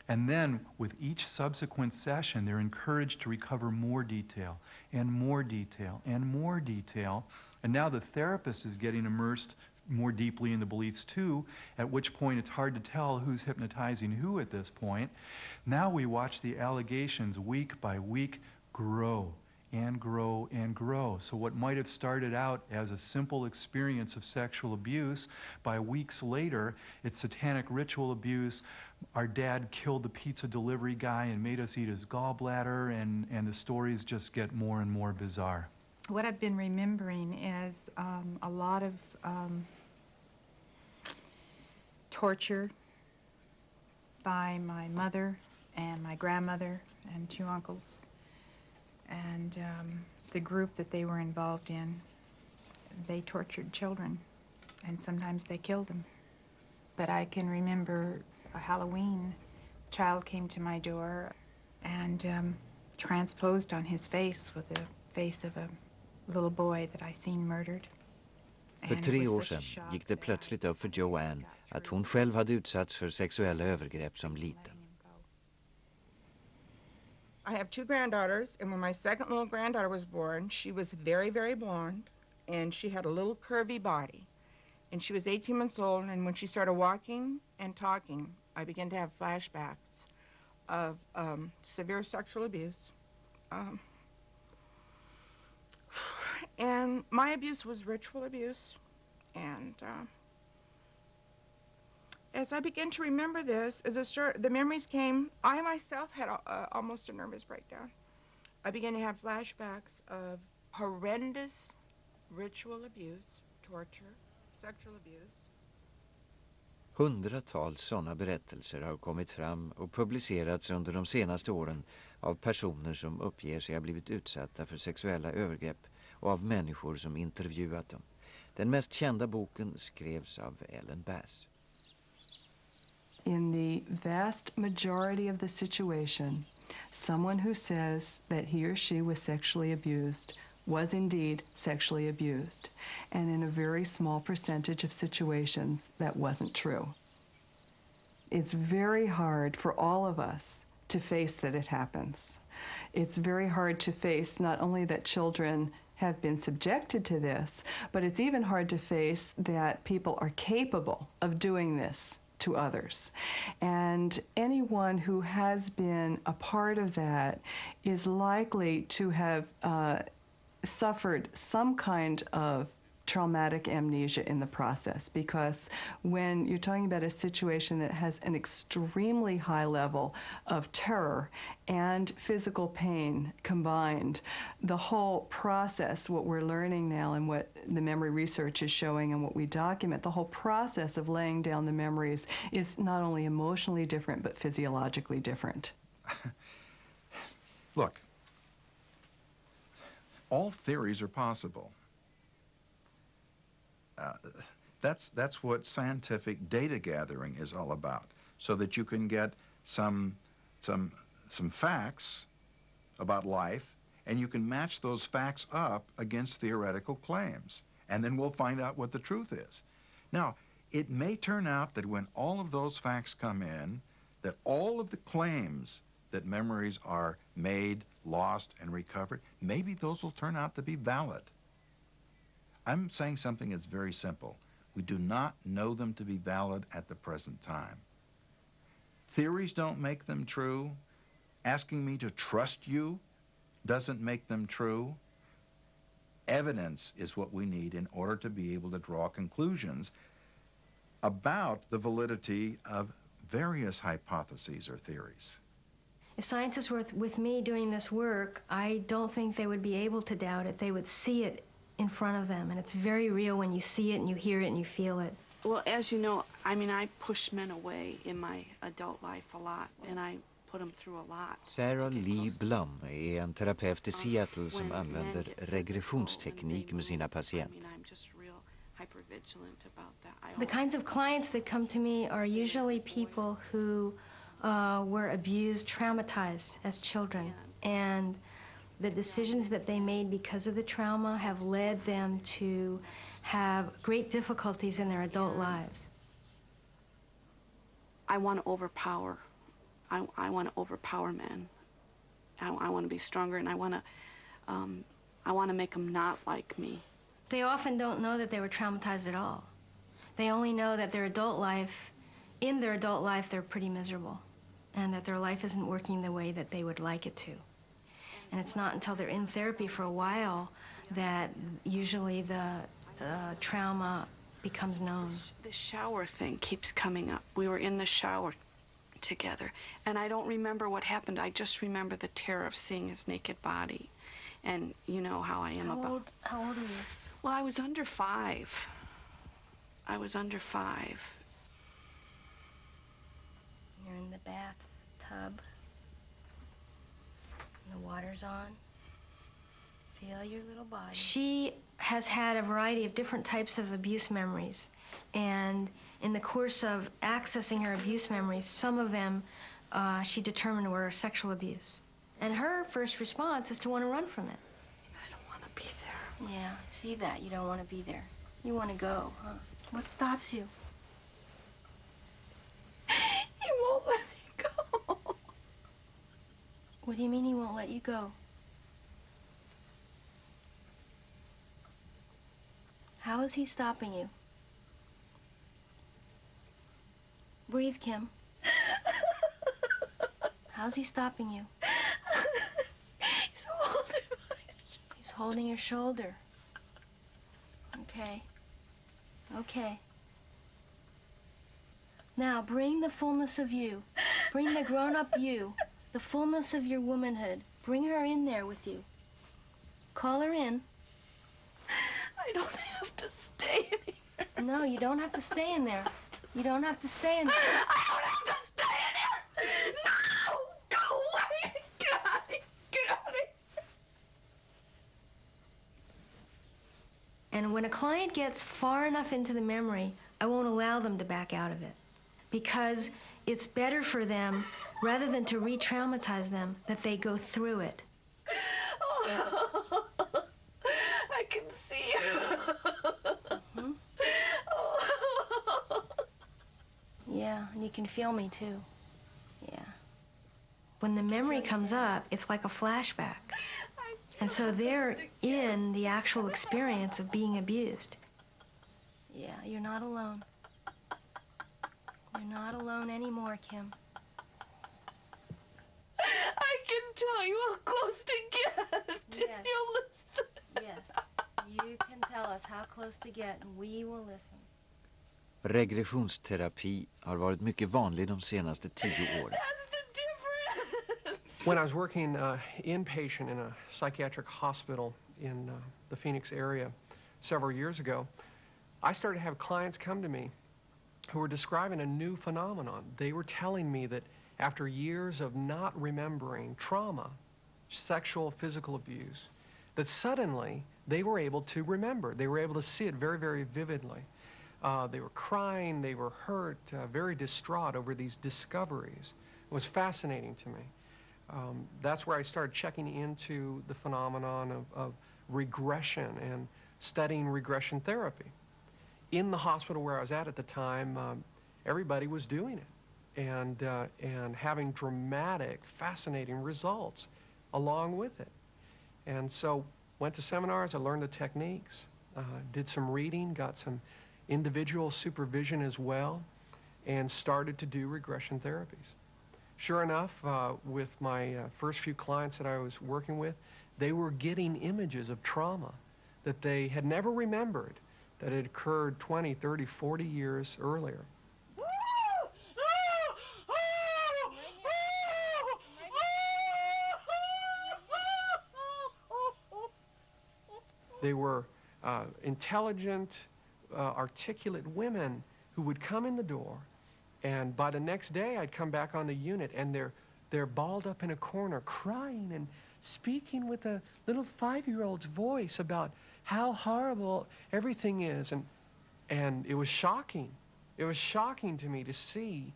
and then with each subsequent session, they're encouraged to recover more detail and more detail and more detail. And now the therapist is getting immersed more deeply in the beliefs too, at which point it's hard to tell who's hypnotizing who at this point. Now we watch the allegations week by week grow and grow and grow. So what might have started out as a simple experience of sexual abuse, by weeks later, it's satanic ritual abuse. Our dad killed the pizza delivery guy and made us eat his gallbladder, and the stories just get more and more bizarre. What I've been remembering is a lot of torture by my mother and my grandmother and 2 uncles. And the group that they were involved in, they tortured children, and sometimes they killed them. But I can remember a Halloween, a child came to my door and transposed on his face with the face of a little boy that I seen murdered. För 3 år sedan gick det plötsligt upp för Joanne att hon själv hade utsatts för sexuella övergrepp som liten. I have 2 granddaughters, and when my second little granddaughter was born, she was very, very blonde, and she had a little curvy body. And she was 18 months old, and when she started walking and talking, I began to have flashbacks of severe sexual abuse. And my abuse was ritual abuse, and as I began to remember this, the memories came, I myself had almost a nervous breakdown. I began to have flashbacks of horrendous ritual abuse, torture, sexual abuse. Hundratals sådana berättelser har kommit fram och publicerats under de senaste åren av personer som uppger sig ha blivit utsatta för sexuella övergrepp och av människor som intervjuat dem. Den mest kända boken skrevs av Ellen Bass. In the vast majority of the situation, someone who says that he or she was sexually abused was indeed sexually abused. And in a very small percentage of situations, that wasn't true. It's very hard for all of us to face that it happens. It's very hard to face not only that children have been subjected to this, but it's even hard to face that people are capable of doing this to others. And anyone who has been a part of that is likely to have suffered some kind of traumatic amnesia in the process, because when you're talking about a situation that has an extremely high level of terror and physical pain combined, the whole process, what we're learning now and what the memory research is showing and what we document, the whole process of laying down the memories is not only emotionally different but physiologically different. Look, all theories are possible. That's what scientific data gathering is all about, so that you can get some facts about life, and you can match those facts up against theoretical claims, and then we'll find out what the truth is. Now, it may turn out that when all of those facts come in, that all of the claims that memories are made, lost, and recovered, maybe those will turn out to be valid. I'm saying something that's very simple. We do not know them to be valid at the present time. Theories don't make them true. Asking me to trust you doesn't make them true. Evidence is what we need in order to be able to draw conclusions about the validity of various hypotheses or theories. If scientists were with me doing this work, I don't think they would be able to doubt it. They would see it in front of them, and it's very real when you see it and you hear it and you feel it. Well, as you know, I mean, I pushed men away in my adult life a lot, and I put them through a lot. Sarah Lee Blum är en terapeut i Seattle som använder regressionsteknik med sina patienter. hypervigilant about that. The kinds of clients that come to me are usually people who were abused, traumatized as children, and the decisions that they made because of the trauma have led them to have great difficulties in their adult lives. I want to overpower. I want to overpower men. I want to be stronger, and I want to make them not like me. They often don't know that they were traumatized at all. They only know that their adult life, in their adult life, they're pretty miserable, and that their life isn't working the way that they would like it to. And it's not until they're in therapy for a while that usually the trauma becomes known. The shower thing keeps coming up. We were in the shower together, and I don't remember what happened. I just remember the terror of seeing his naked body. And you know how I am about... How old are you? Well, I was under 5. I was under 5. You're in the bathtub. And the water's on. Feel your little body. She has had a variety of different types of abuse memories. And in the course of accessing her abuse memories, some of them she determined were sexual abuse. And her first response is to want to run from it. I don't want to be there. Yeah, I see that. You don't want to be there. You want to go, huh? What stops you? He won't let me go. What do you mean he won't let you go? How is he stopping you? Breathe, Kim. How's he stopping you? He's holding my shoulder. He's holding your shoulder. Okay. Okay. Now, bring the fullness of you. Bring the grown-up you. The fullness of your womanhood. Bring her in there with you. Call her in. I don't have to stay in here. No, you don't have to stay in there. You don't have to stay in there. I don't have to stay in here. No! Go away! Get out of here! Get out of here! And when a client gets far enough into the memory, I won't allow them to back out of it. Because it's better for them, rather than to re-traumatize them, that they go through it. Oh, I can see you. Mm-hmm. Yeah, and you can feel me too. Yeah. When the memory comes up, it's like a flashback. And so they're in the actual experience of being abused. Yeah, you're not alone. You're not alone anymore, Kim. I can tell you how close to get. Yes. You'll listen. Yes, you can tell us how close to get, and we will listen. Regressionsterapi har varit mycket vanlig de senaste 10 åren. When I was working inpatient in a psychiatric hospital in the Phoenix area several years ago, I started to have clients come to me who were describing a new phenomenon. They were telling me that after years of not remembering trauma, sexual, physical abuse, that suddenly they were able to remember. They were able to see it very, very vividly. They were crying, they were hurt, very distraught over these discoveries. It was fascinating to me. That's where I started checking into the phenomenon of regression and studying regression therapy. In the hospital where I was at the time, everybody was doing it and having dramatic, fascinating results along with it. And so went to seminars, I learned the techniques, did some reading, got some individual supervision as well, and started to do regression therapies. Sure enough, with my first few clients that I was working with, they were getting images of trauma that they had never remembered, that had occurred 20, 30, 40 years earlier. They were intelligent, articulate women who would come in the door, and by the next day I'd come back on the unit and they're balled up in a corner crying and speaking with a little 5-year-old's voice about how horrible everything is. And And it was shocking. It was shocking to me to see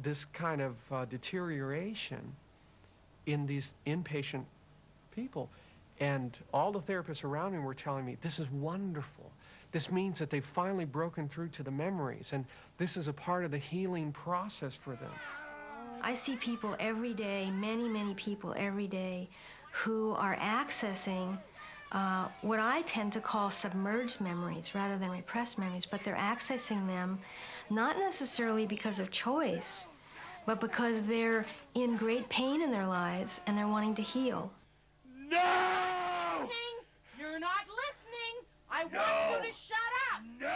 this kind of deterioration in these inpatient people. And all the therapists around me were telling me, this is wonderful. This means that they've finally broken through to the memories, and this is a part of the healing process for them. I see people every day, many, many people every day, who are accessing what I tend to call submerged memories rather than repressed memories, but they're accessing them not necessarily because of choice, but because they're in great pain in their lives and they're wanting to heal. No! You're not listening. I want you to shut up. No!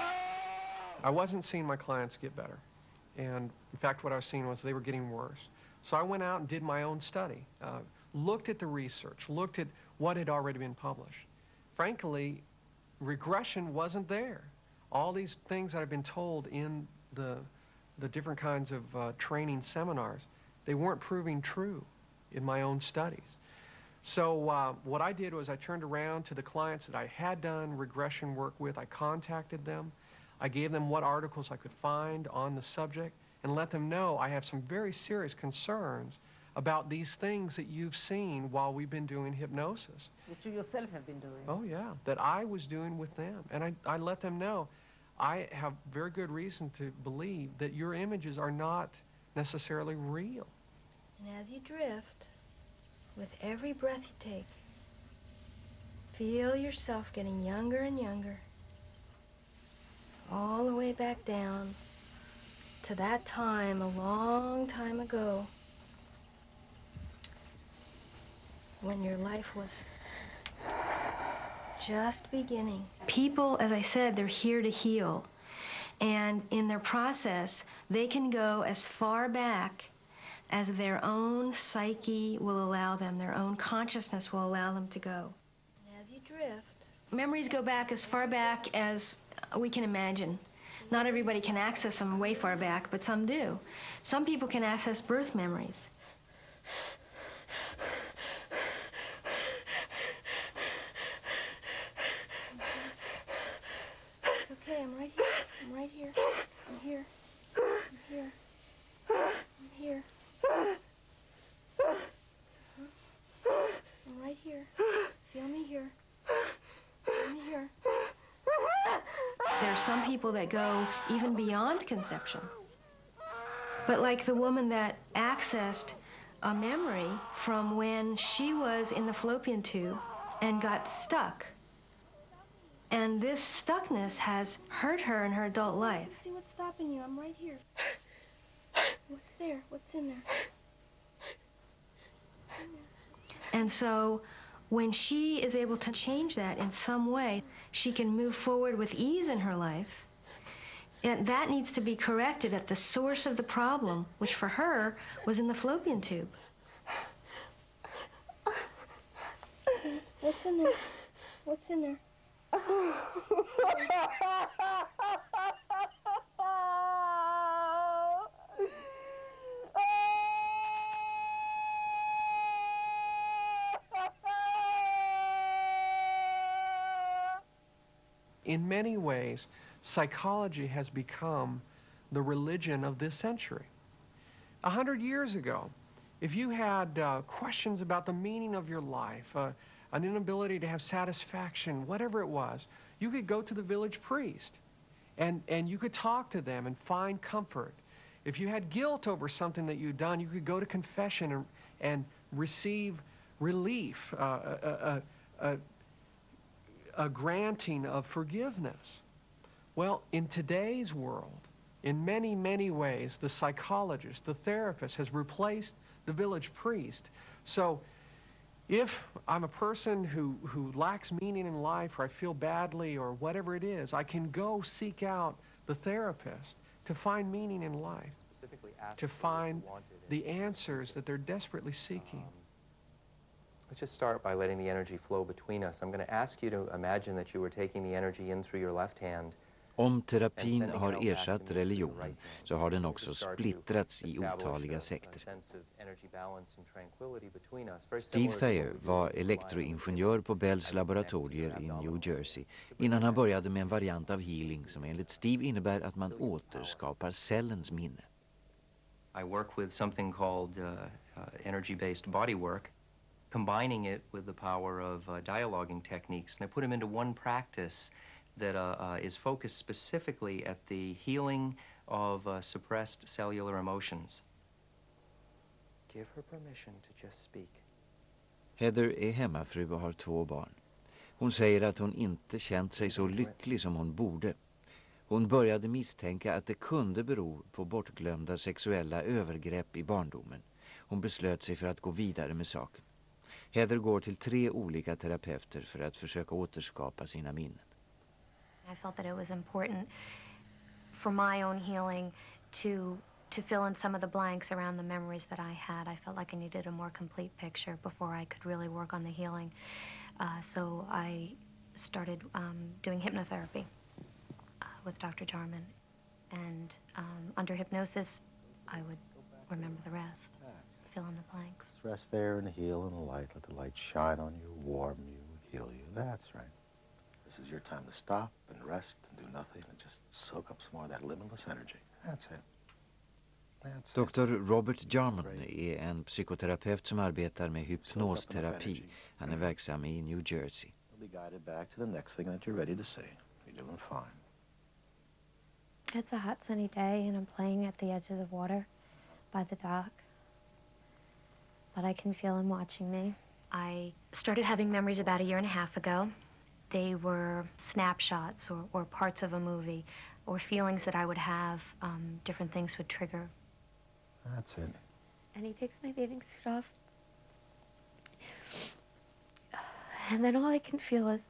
I wasn't seeing my clients get better. And in fact, what I was seeing was they were getting worse. So I went out and did my own study, looked at the research, looked at what had already been published. Frankly, regression wasn't there. All these things that I've been told in the different kinds of training seminars, they weren't proving true in my own studies. So what I did was I turned around to the clients that I had done regression work with. I contacted them. I gave them what articles I could find on the subject and let them know I have some very serious concerns about these things that you've seen while we've been doing hypnosis. That you yourself have been doing. Oh, yeah, that I was doing with them. And I let them know I have very good reason to believe that your images are not necessarily real. And as you drift, with every breath you take, feel yourself getting younger and younger, all the way back down to that time a long time ago when your life was just beginning. People, as I said, they're here to heal. And in their process, they can go as far back as their own psyche will allow them, their own consciousness will allow them to go. And as you drift, memories go back as far back as we can imagine. Not everybody can access them way far back, but some do. Some people can access birth memories. It's okay, I'm right here. I'm right here. I'm here. I'm here. I'm here. I'm right here. Feel me here. Feel me here. There are some people that go even beyond conception. But like the woman that accessed a memory from when she was in the fallopian tube and got stuck. And this stuckness has hurt her in her adult life. See what's stopping you? I'm right here. What's there? What's in there? And so when she is able to change that in some way, she can move forward with ease in her life. And that needs to be corrected at the source of the problem, which for her was in the fallopian tube. What's in there? What's in there? In many ways, psychology has become the religion of this century. 100 years ago, if you had questions about the meaning of your life, an inability to have satisfaction, whatever it was, you could go to the village priest and you could talk to them and find comfort. If you had guilt over something that you'd done, you could go to confession and receive relief, a granting of forgiveness. Well, in today's world, in many, many ways, the psychologist, the therapist has replaced the village priest. So if I'm a person who lacks meaning in life, or I feel badly, or whatever it is, I can go seek out the therapist to find meaning in life, to find the answers that they're desperately seeking. Let's just start by letting the energy flow between us. I'm going to ask you to imagine that you were taking the energy in through your left hand, Om terapin har ersatt religionen så har den också splittrats i otaliga sekter. Steve Thayer var elektroingenjör på Bells laboratorier i New Jersey innan han började med en variant av healing som enligt Steve innebär att man återskapar cellens minne. I work with something called energy-based bodywork, combining it with the power of dialoguing techniques. And I put them into one practice that is focused specifically at the healing of suppressed cellular emotions. Give her permission to just speak. Heather är hemmafru och har 2 barn. Hon säger att hon inte känt sig så lycklig som hon borde. Hon började misstänka att det kunde bero på bortglömda sexuella övergrepp i barndomen. Hon beslöt sig för att gå vidare med saken. Heather går till 3 olika terapeuter för att försöka återskapa sina minnen. I felt that it was important for my own healing to fill in some of the blanks around the memories that I had. I felt like I needed a more complete picture before I could really work on the healing. So I started doing hypnotherapy with Dr. Jarman. And under hypnosis, I would remember the rest, fill in the blanks. Rest there and heal in the light. Let the light shine on you, warm you, heal you. That's right. This is your time to stop and rest and do nothing and just soak up some more of that limitless energy. That's it. Dr. Robert Jarman är en psykoterapeut som arbetar med hypnosterapi. Han är verksam i New Jersey. You'll be guided back to the next thing that you're ready to see. You're doing fine. It's a hot sunny day and I'm playing at the edge of the water by the dock. But I can feel him watching me. I started having memories about a year and a half ago. They were snapshots or parts of a movie or feelings that I would have, different things would trigger. That's it. And he takes my bathing suit off. And then all I can feel is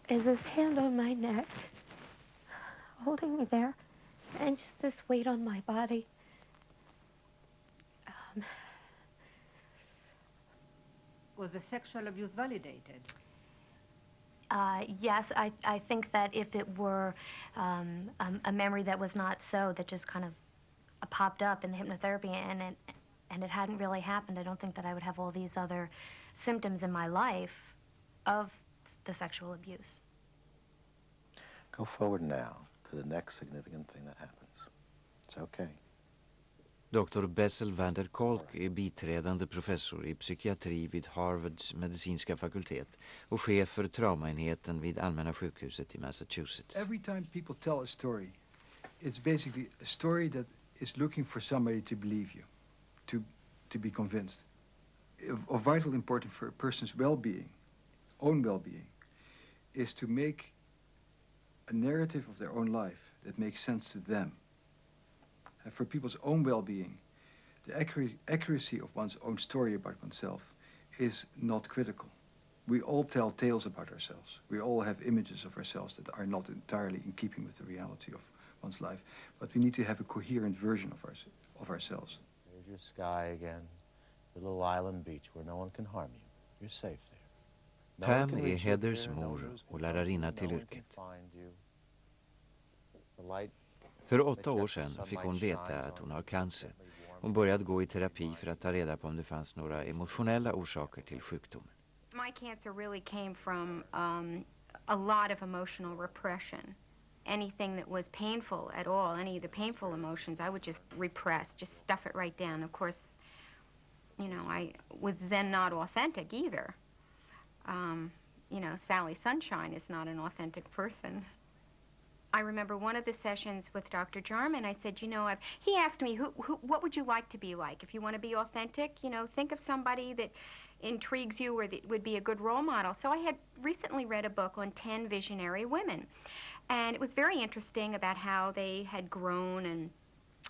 his hand on my neck, holding me there, and just this weight on my body. Was the sexual abuse validated? Yes, I think that if it were a memory that was not so, that just kind of popped up in the hypnotherapy and it hadn't really happened, I don't think that I would have all these other symptoms in my life of the sexual abuse. Go forward now to the next significant thing that happens. It's okay. Dr. Bessel van der Kolk är biträdande professor i psykiatri vid Harvards medicinska fakultet och chef för traumaenheten vid Allmänna sjukhuset i Massachusetts. Every time people tell a story, it's basically a story that is looking for somebody to believe you, to be convinced. Of vital importance for a person's well-being, own well-being, is to make a narrative of their own life that makes sense to them. And for people's own well-being, the accuracy of one's own story about oneself is not critical. We all tell tales about ourselves. We all have images of ourselves that are not entirely in keeping with the reality of one's life. But we need to have a coherent version of ourselves. There's your sky again, your little island beach where no one can harm you. You're safe there. Pam är Heathers mor och lärarinna till yrket. För 8 år sedan fick hon veta att hon har cancer. Hon började gå i terapi för att ta reda på om det fanns några emotionella orsaker till sjukdomen. My cancer really came from a lot of emotional repression. Anything that was painful at all, any of the painful emotions, I would just repress, just stuff it right down. Of course, you know, I was then not authentic either. You know, Sally Sunshine is not an authentic person. I remember one of the sessions with Dr. Jarman, I said, you know, he asked me, what would you like to be like? If you want to be authentic, you know, think of somebody that intrigues you or that would be a good role model. So I had recently read a book on 10 visionary women. And it was very interesting about how they had grown. And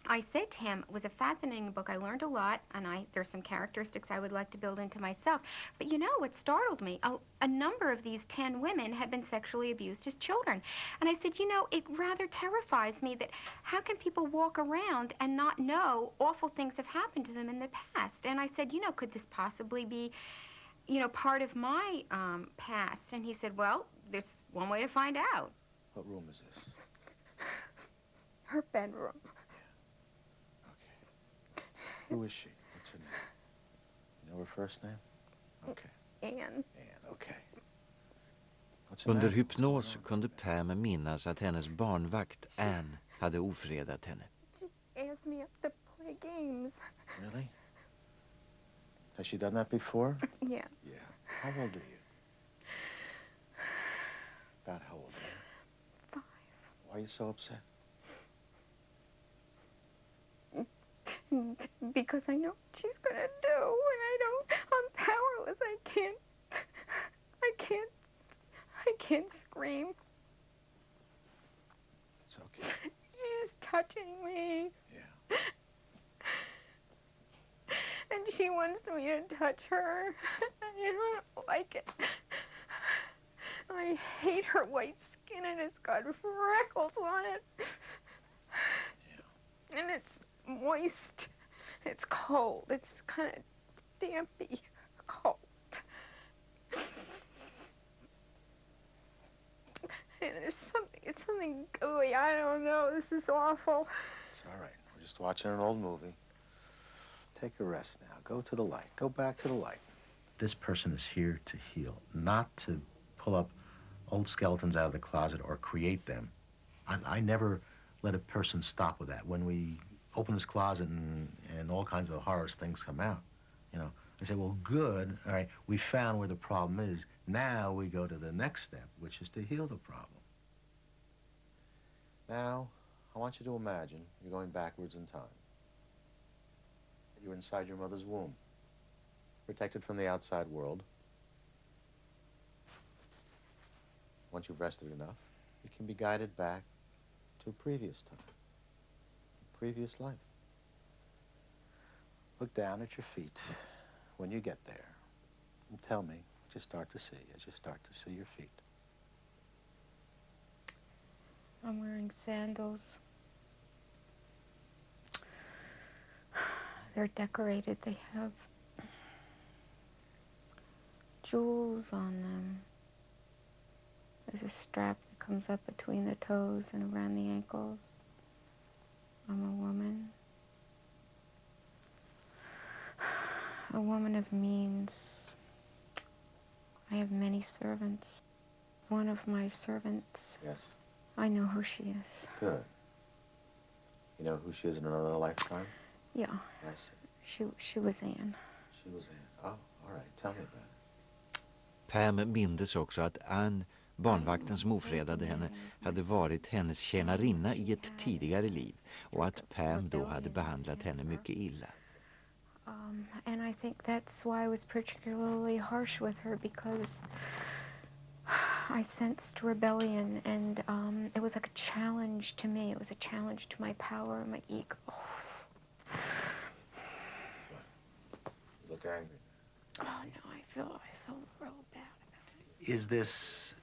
I said to him, it was a fascinating book. I learned a lot, and there's some characteristics I would like to build into myself. But you know, what startled me, a number of these 10 women had been sexually abused as children. And I said, you know, it rather terrifies me that how can people walk around and not know awful things have happened to them in the past? And I said, you know, could this possibly be, you know, part of my past? And he said, well, there's one way to find out. What room is this? Her bedroom. Who is she? What's her name? You know her first name? Okay. Anne. Anne, okay. What's her Under name? hypnos kunde Pam minnas att hennes barnvakt Anne hade ofredat henne. She asked me up to play games. Really? Has she done that before? Yes. Yeah. How old are you? About how old are you? 5. Why are you so upset? Because I know what she's gonna do, and I'm powerless. I can't scream. It's okay. She's touching me. Yeah. And she wants me to touch her. I don't like it. I hate her white skin, and it's got freckles on it. Yeah. And it's moist. It's cold. It's kind of dampy cold. And it's something gooey. I don't know. This is awful. It's all right. We're just watching an old movie. Take a rest now. Go to the light. Go back to the light. This person is here to heal, not to pull up old skeletons out of the closet or create them. I never let a person stop with that. When we open this closet and all kinds of horrors things come out, you know, I say, well, good, all right, we found where the problem is. Now we go to the next step, which is to heal the problem. Now, I want you to imagine you're going backwards in time. You're inside your mother's womb, protected from the outside world. Once you've rested enough, you can be guided back to a previous time, a previous life. Look down at your feet when you get there and tell me what you start to see as you start to see your feet. I'm wearing sandals. They're decorated. They have jewels on them. There's a strap that comes up between the toes and around the ankles. I'm a woman. A woman of means. I have many servants. One of my servants. Yes. I know who she is. Good. You know who she is in another lifetime? Yeah. I see. She was Anne. She was Anne. Oh, all right. Tell me about it. Pam mindes också att Anne, barnvakten som ofredade henne, hade varit hennes tjänarinna i ett tidigare liv och att Pam då hade behandlat henne mycket illa. And I think that's why I was particularly harsh with her, because I sensed rebellion, and it was like a challenge to me. It was a challenge to my power and my ego. You look angry. Oh, no, I feel real bad about it. Is this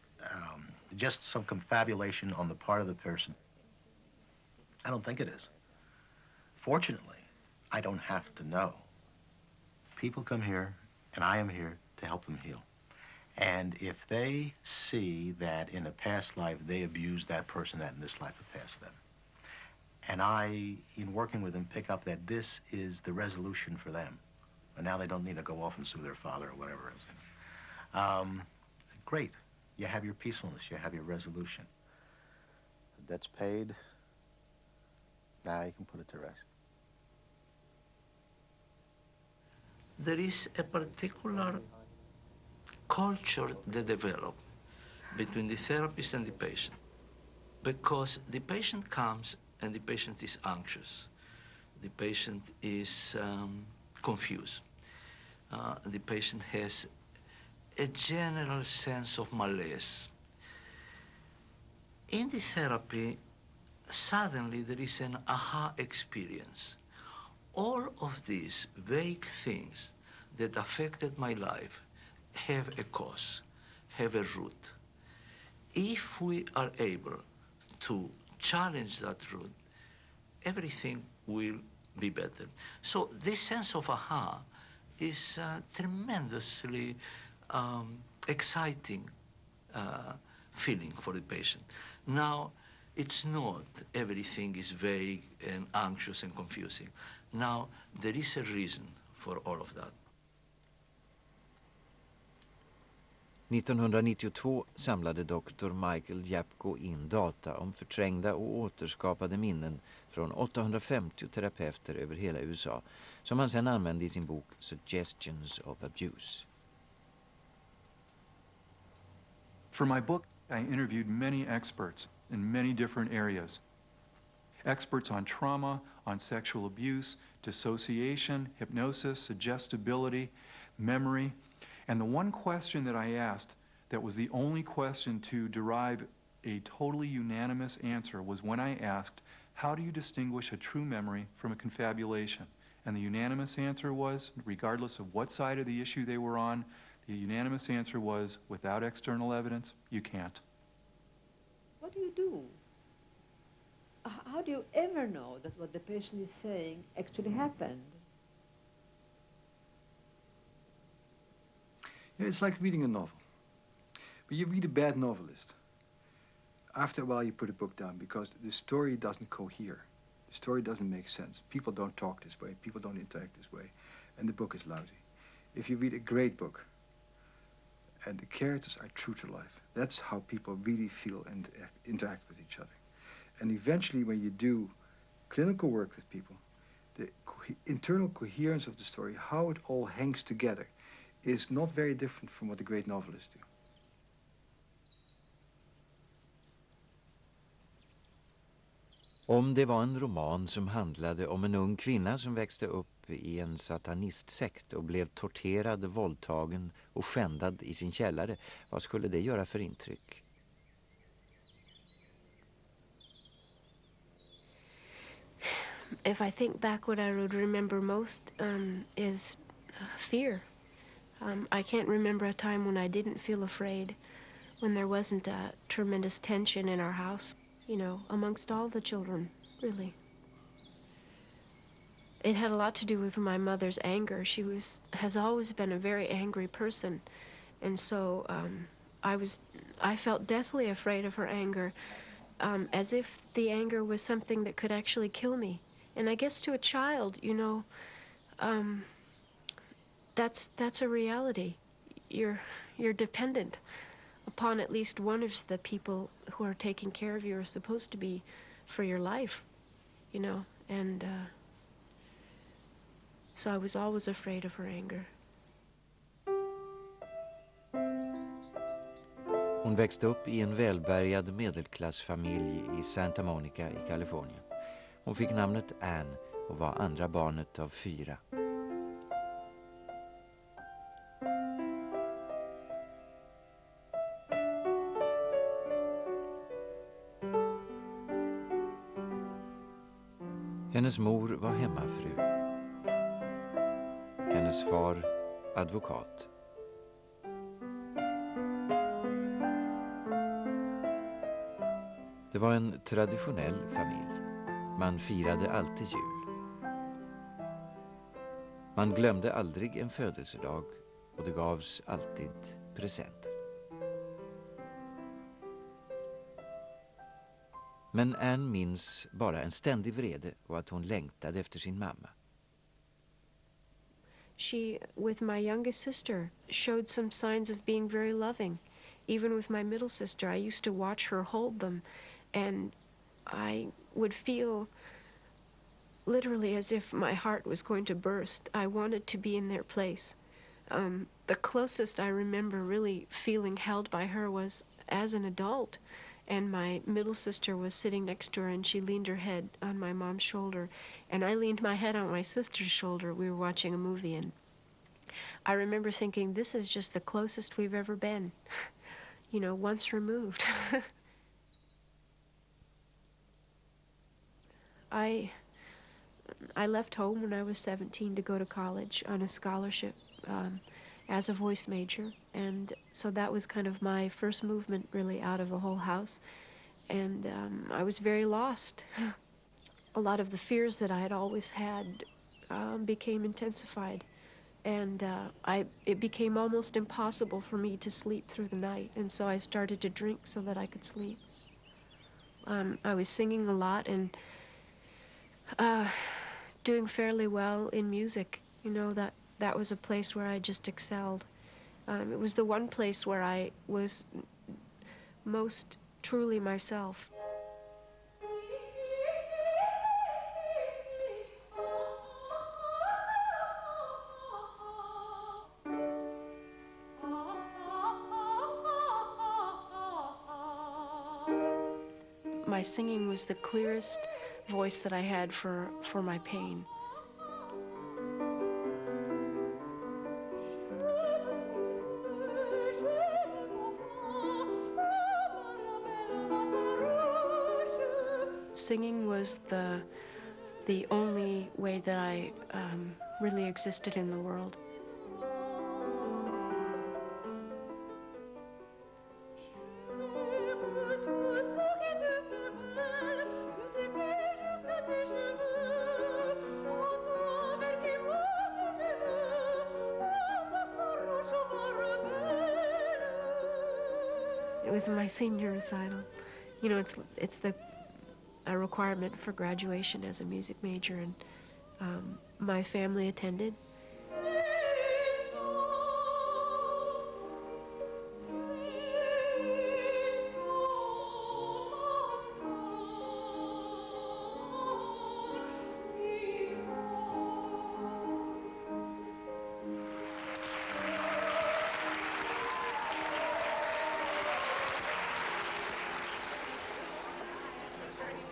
just some confabulation on the part of the person? I don't think it is. Fortunately, I don't have to know. People come here, and I am here to help them heal. And if they see that in a past life they abused that person, that in this life have passed them, and I, in working with them, pick up that this is the resolution for them, and now they don't need to go off and sue their father or whatever it is. Great. You have your peacefulness. You have your resolution. The debt's paid. Now you can put it to rest. There is a particular culture that develops between the therapist and the patient, because the patient comes and the patient is anxious. The patient is confused. The patient has a general sense of malaise. In the therapy, suddenly there is an aha experience. All of these vague things that affected my life have a cause, have a root. If we are able to challenge that root, everything will be better. So this sense of aha is tremendously exciting feeling for the patient. Now, it's not everything is vague and anxious and confusing. Now, there is a reason for all of that. 1992 samlade doktor Michael Yapko in data om förträngda och återskapade minnen från 850 terapeuter över hela USA, som han sedan använde i sin bok Suggestions of Abuse. For my book, I interviewed many experts in many different areas. Experts on trauma, on sexual abuse, dissociation, hypnosis, suggestibility, memory. And the one question that I asked that was the only question to derive a totally unanimous answer was when I asked, how do you distinguish a true memory from a confabulation? And the unanimous answer was, regardless of what side of the issue they were on, the unanimous answer was, without external evidence, you can't. What do you do? How do you ever know that what the patient is saying actually happened? Yeah, it's like reading a novel. But you read a bad novelist. After a while, you put a book down because the story doesn't cohere. The story doesn't make sense. People don't talk this way. People don't interact this way. And the book is lousy. If you read a great book, and the characters are true to life, that's how people really feel and interact with each other. And eventually, when you do clinical work with people, the internal coherence of the story, how it all hangs together, is not very different from what the great novelists do. Om det var en roman som handlade om en ung kvinna som växte upp i en satanistsekt och blev torterad, våldtagen och skändad i sin källare, vad skulle det göra för intryck? If I think back, what I would remember most is fear. I can't remember a time when I didn't feel afraid, when there wasn't a tremendous tension in our house, you know, amongst all the children, really. It had a lot to do with my mother's anger. She has always been a very angry person, and so I felt deathly afraid of her anger, as if the anger was something that could actually kill me. And I guess to a child, you know, that's a reality. You're dependent upon at least one of the people who are taking care of you are supposed to be for your life, you know, and so I was always afraid of her anger. Hon växte upp i en välbärgad medelklassfamilj i Santa Monica i Kalifornien. Hon fick namnet Anne och var andra barnet av 4. Hennes mor var hemmafru. Hennes far advokat. Det var en traditionell familj. Man firade alltid jul. Man glömde aldrig en födelsedag och det gavs alltid presenter. Men Anne minns bara en ständig vrede och att hon längtade efter sin mamma. She, with my youngest sister, showed some signs of being very loving. Even with my middle sister, I used to watch her hold them, and I would feel literally as if my heart was going to burst. I wanted to be in their place. The closest I remember really feeling held by her was as an adult, and my middle sister was sitting next to her, and she leaned her head on my mom's shoulder, and I leaned my head on my sister's shoulder. We were watching a movie, and I remember thinking, this is just the closest we've ever been, you know, once removed. I left home when I was 17 to go to college on a scholarship as a voice major, and so that was kind of my first movement really out of the whole house, and I was very lost. A lot of the fears that I had always had became intensified, And it became almost impossible for me to sleep through the night, and so I started to drink so that I could sleep. I was singing a lot and doing fairly well in music. You know, that was a place where I just excelled. It was the one place where I was most truly myself. My singing was the clearest voice that I had for my pain. Singing was the only way that I really existed in the world. It was my senior recital. You know, it's a requirement for graduation as a music major, and my family attended.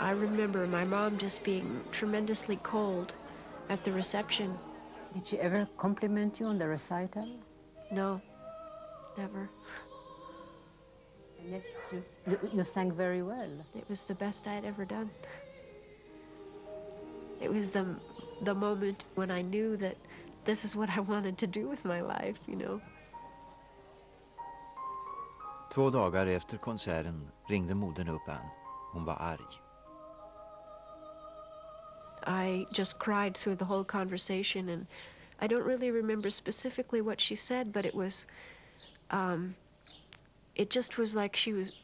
I remember my mom just being tremendously cold at the reception. Did she ever compliment you on the recital? No, never. And yet you sang very well. It was the best I had ever done. It was the moment when I knew that this is what I wanted to do with my life, you know. 2 dagar efter konserten ringde modern upp Ann. Hon var arg. I just cried through the whole conversation, and I don't really remember specifically what she said, but it was, it just was like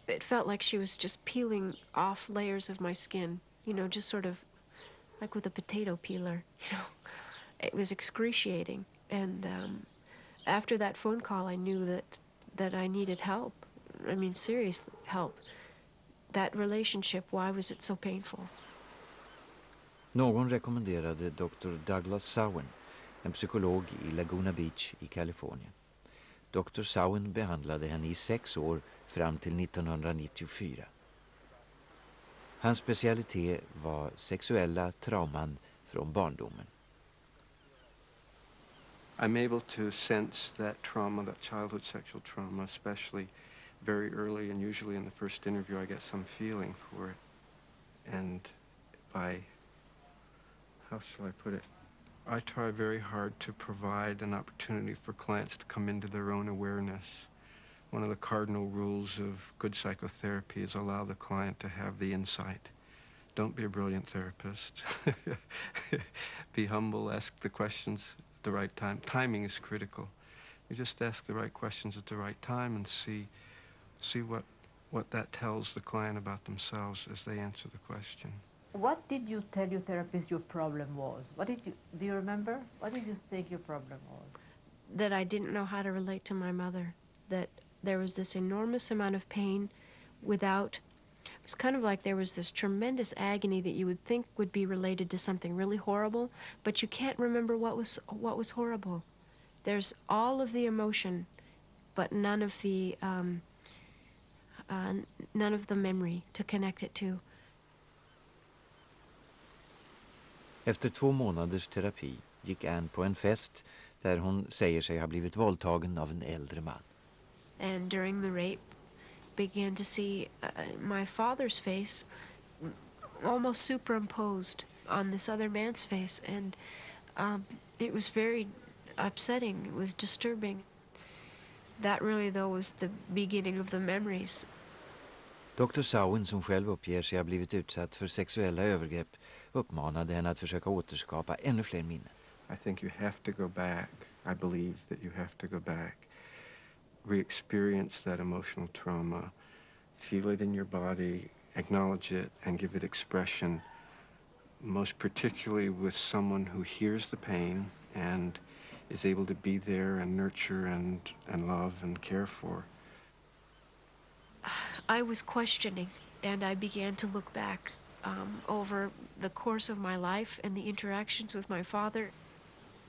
it felt like she was just peeling off layers of my skin, you know, just sort of like with a potato peeler, you know. It was excruciating, and after that phone call, I knew that I needed help. I mean, serious help. That relationship, why was it so painful? Någon rekommenderade Dr. Douglas Sowen, en psykolog i Laguna Beach i Kalifornien. Dr. Sowen behandlade henne i 6 år fram till 1994. Hans specialitet var sexuella trauman från barndomen. I'm able to sense that trauma, that childhood sexual trauma, especially very early, and usually in the first interview I get some feeling for it. And how shall I put it? I try very hard to provide an opportunity for clients to come into their own awareness. One of the cardinal rules of good psychotherapy is allow the client to have the insight. Don't be a brilliant therapist. Be humble, ask the questions at the right time. Timing is critical. You just ask the right questions at the right time and see what that tells the client about themselves as they answer the question. What did you tell your therapist your problem was? Do you remember? What did you think your problem was? That I didn't know how to relate to my mother, that there was this enormous amount of pain without, it was kind of like there was this tremendous agony that you would think would be related to something really horrible, but you can't remember what was horrible. There's all of the emotion, but none of the memory to connect it to. Efter 2 månaders terapi gick Ann på en fest där hon säger sig ha blivit våldtagen av en äldre man. And during the rape, began to see my father's face almost superimposed on this other man's face, and it was very upsetting. It was disturbing. That really, though, was the beginning of the memories. Dr. Sowen, som själv uppger sig ha blivit utsatt för sexuella övergrepp, uppmanade henne att försöka återskapa ännu fler minnen. I think you have to go back. I believe that you have to go back, re-experience that emotional trauma, feel it in your body, acknowledge it, and give it expression, most particularly with someone who hears the pain and is able to be there and nurture and love and care for. I was questioning, and I began to look back over the course of my life and the interactions with my father.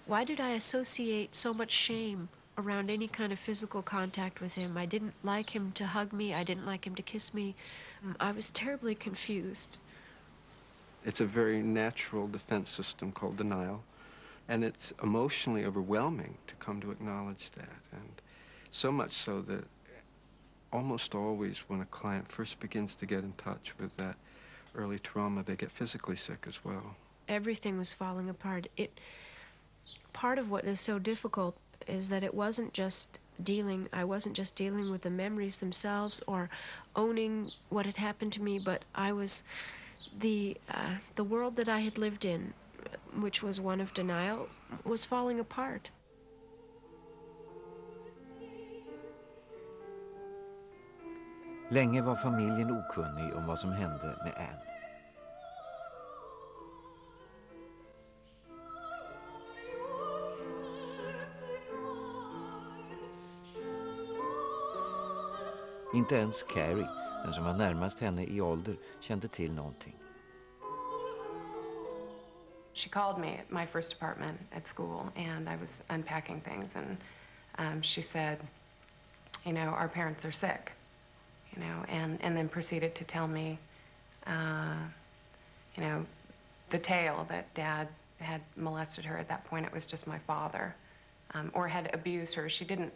Why did I associate so much shame around any kind of physical contact with him? I didn't like him to hug me. I didn't like him to kiss me. I was terribly confused. It's a very natural defense system called denial, and it's emotionally overwhelming to come to acknowledge that, and so much so that almost always when a client first begins to get in touch with that early trauma, they get physically sick as well. Everything was falling apart. Part of what is so difficult is that I wasn't just dealing with the memories themselves or owning what had happened to me, but I was the world that I had lived in, which was one of denial, was falling apart. Länge var familjen okunnig om vad som hände med Anne. Inte ens Carrie, den som var närmast henne i ålder, kände till någonting. She called me at my first apartment at school, and I was unpacking things, and she said, you know, our parents are sick, you know, and then proceeded to tell me, you know, the tale that Dad had molested her. At that point, it was just my father, or had abused her. She didn't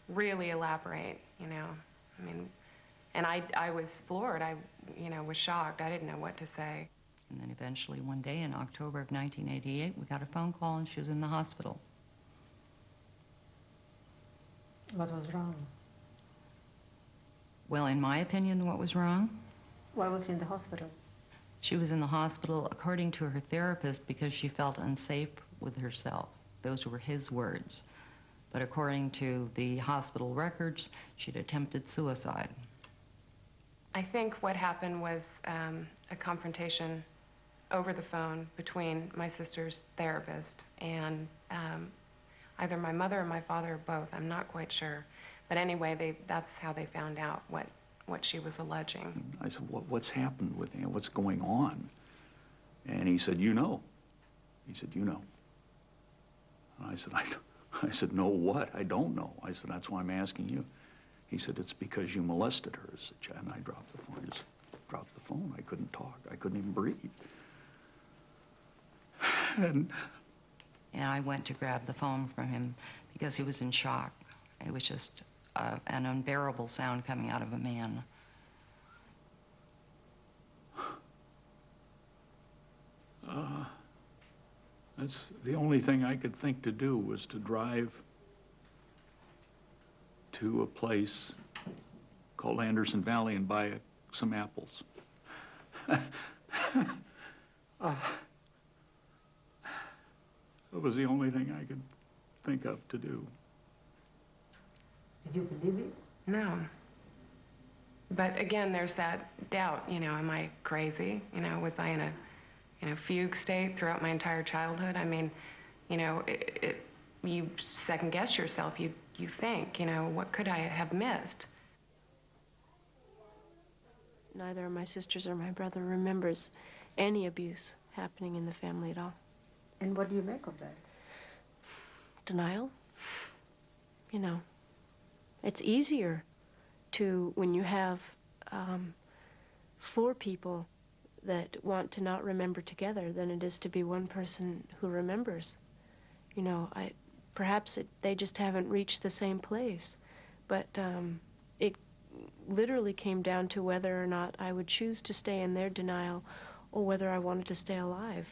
really elaborate, you know. I mean, and I was floored. I, you know, was shocked. I didn't know what to say. And then eventually one day in October of 1988, we got a phone call and she was in the hospital. What was wrong? Well, in my opinion, what was wrong? Why was she in the hospital? She was in the hospital, according to her therapist, because she felt unsafe with herself. Those were his words. But according to the hospital records, she'd attempted suicide. I think what happened was a confrontation over the phone between my sister's therapist and either my mother or my father or both. I'm not quite sure. But anyway, that's how they found out what she was alleging. I said, what's happened with him? What's going on? And he said, you know. He said, you know. And I said, no what? I don't know. I said, that's why I'm asking you. He said, it's because you molested her as a child. And I dropped the phone. I just dropped the phone. I couldn't talk. I couldn't even breathe. And I went to grab the phone from him because he was in shock. It was just an unbearable sound coming out of a man. That's the only thing I could think to do was to drive to a place called Anderson Valley and buy some apples. It was the only thing I could think of to do. Did you believe it? No. But again, there's that doubt, you know, am I crazy? You know, was I in a fugue state throughout my entire childhood? I mean, you know, you second guess yourself. You think, you know, what could I have missed? Neither of my sisters or my brother remembers any abuse happening in the family at all. And what do you make of that? Denial. You know, it's easier to, when you have 4 people that want to not remember together than it is to be one person who remembers. You know, perhaps they just haven't reached the same place, but it literally came down to whether or not I would choose to stay in their denial or whether I wanted to stay alive.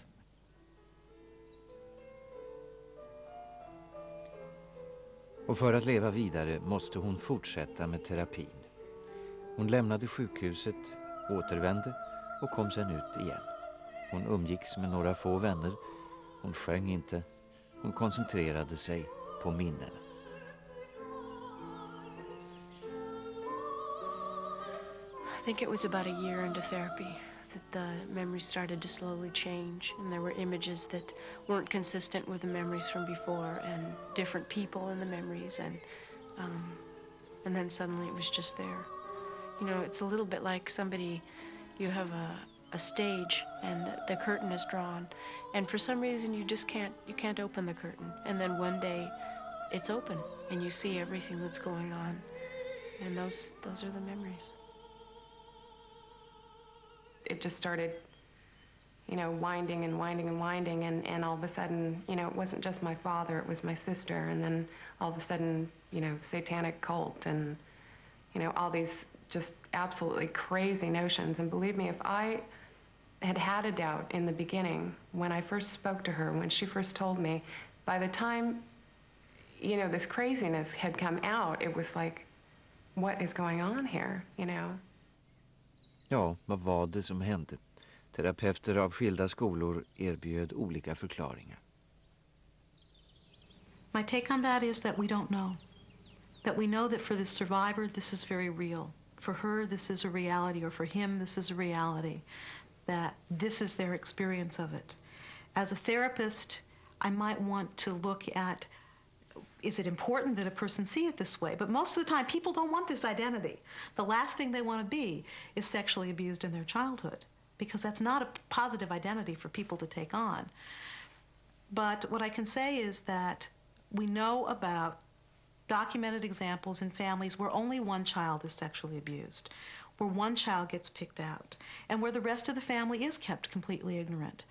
Och för att leva vidare måste hon fortsätta med terapin. Hon lämnade sjukhuset, återvände och kom sen ut igen. Hon umgicks med några få vänner. Hon sjöng inte. Hon koncentrerade sig på minnena. I think it was about a year into therapy that the memories started to slowly change, and there were images that weren't consistent with the memories from before, and different people in the memories, and then suddenly it was just there. You know, it's a little bit like somebody, you have a stage and the curtain is drawn, and for some reason you can't open the curtain, and then one day it's open and you see everything that's going on, and those are the memories. It just started, you know, winding and winding and winding, and all of a sudden, you know, it wasn't just my father, it was my sister, and then all of a sudden, you know, satanic cult, and, you know, all these just absolutely crazy notions. And believe me, if I had had a doubt in the beginning, when I first spoke to her, when she first told me, by the time, you know, this craziness had come out, it was like, what is going on here, you know? Ja, vad var det som hände? Terapeuter av skilda skolor erbjöd olika förklaringar. My take on that is that we don't know. That we know that for the survivor, this is very real. For her, this is a reality, or for him, this is a reality. That this is their experience of it. As a therapist, I might want to look at, is it important that a person see it this way? But most of the time, people don't want this identity. The last thing they want to be is sexually abused in their childhood, because that's not a positive identity for people to take on. But what I can say is that we know about documented examples in families where only one child is sexually abused, where one child gets picked out, and where the rest of the family is kept completely ignorant.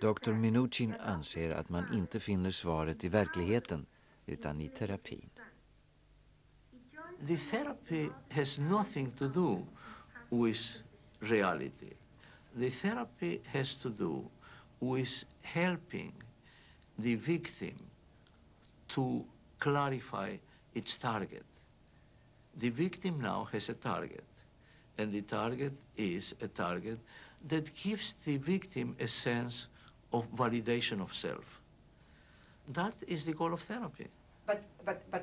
Dr. Minuchin anser att man inte finner svaret i verkligheten utan i terapin. The therapy has nothing to do with reality. The therapy has to do with helping the victim to clarify its target. The victim now has a target, and the target is a target that gives the victim a sense of validation of self. That is the goal of therapy. But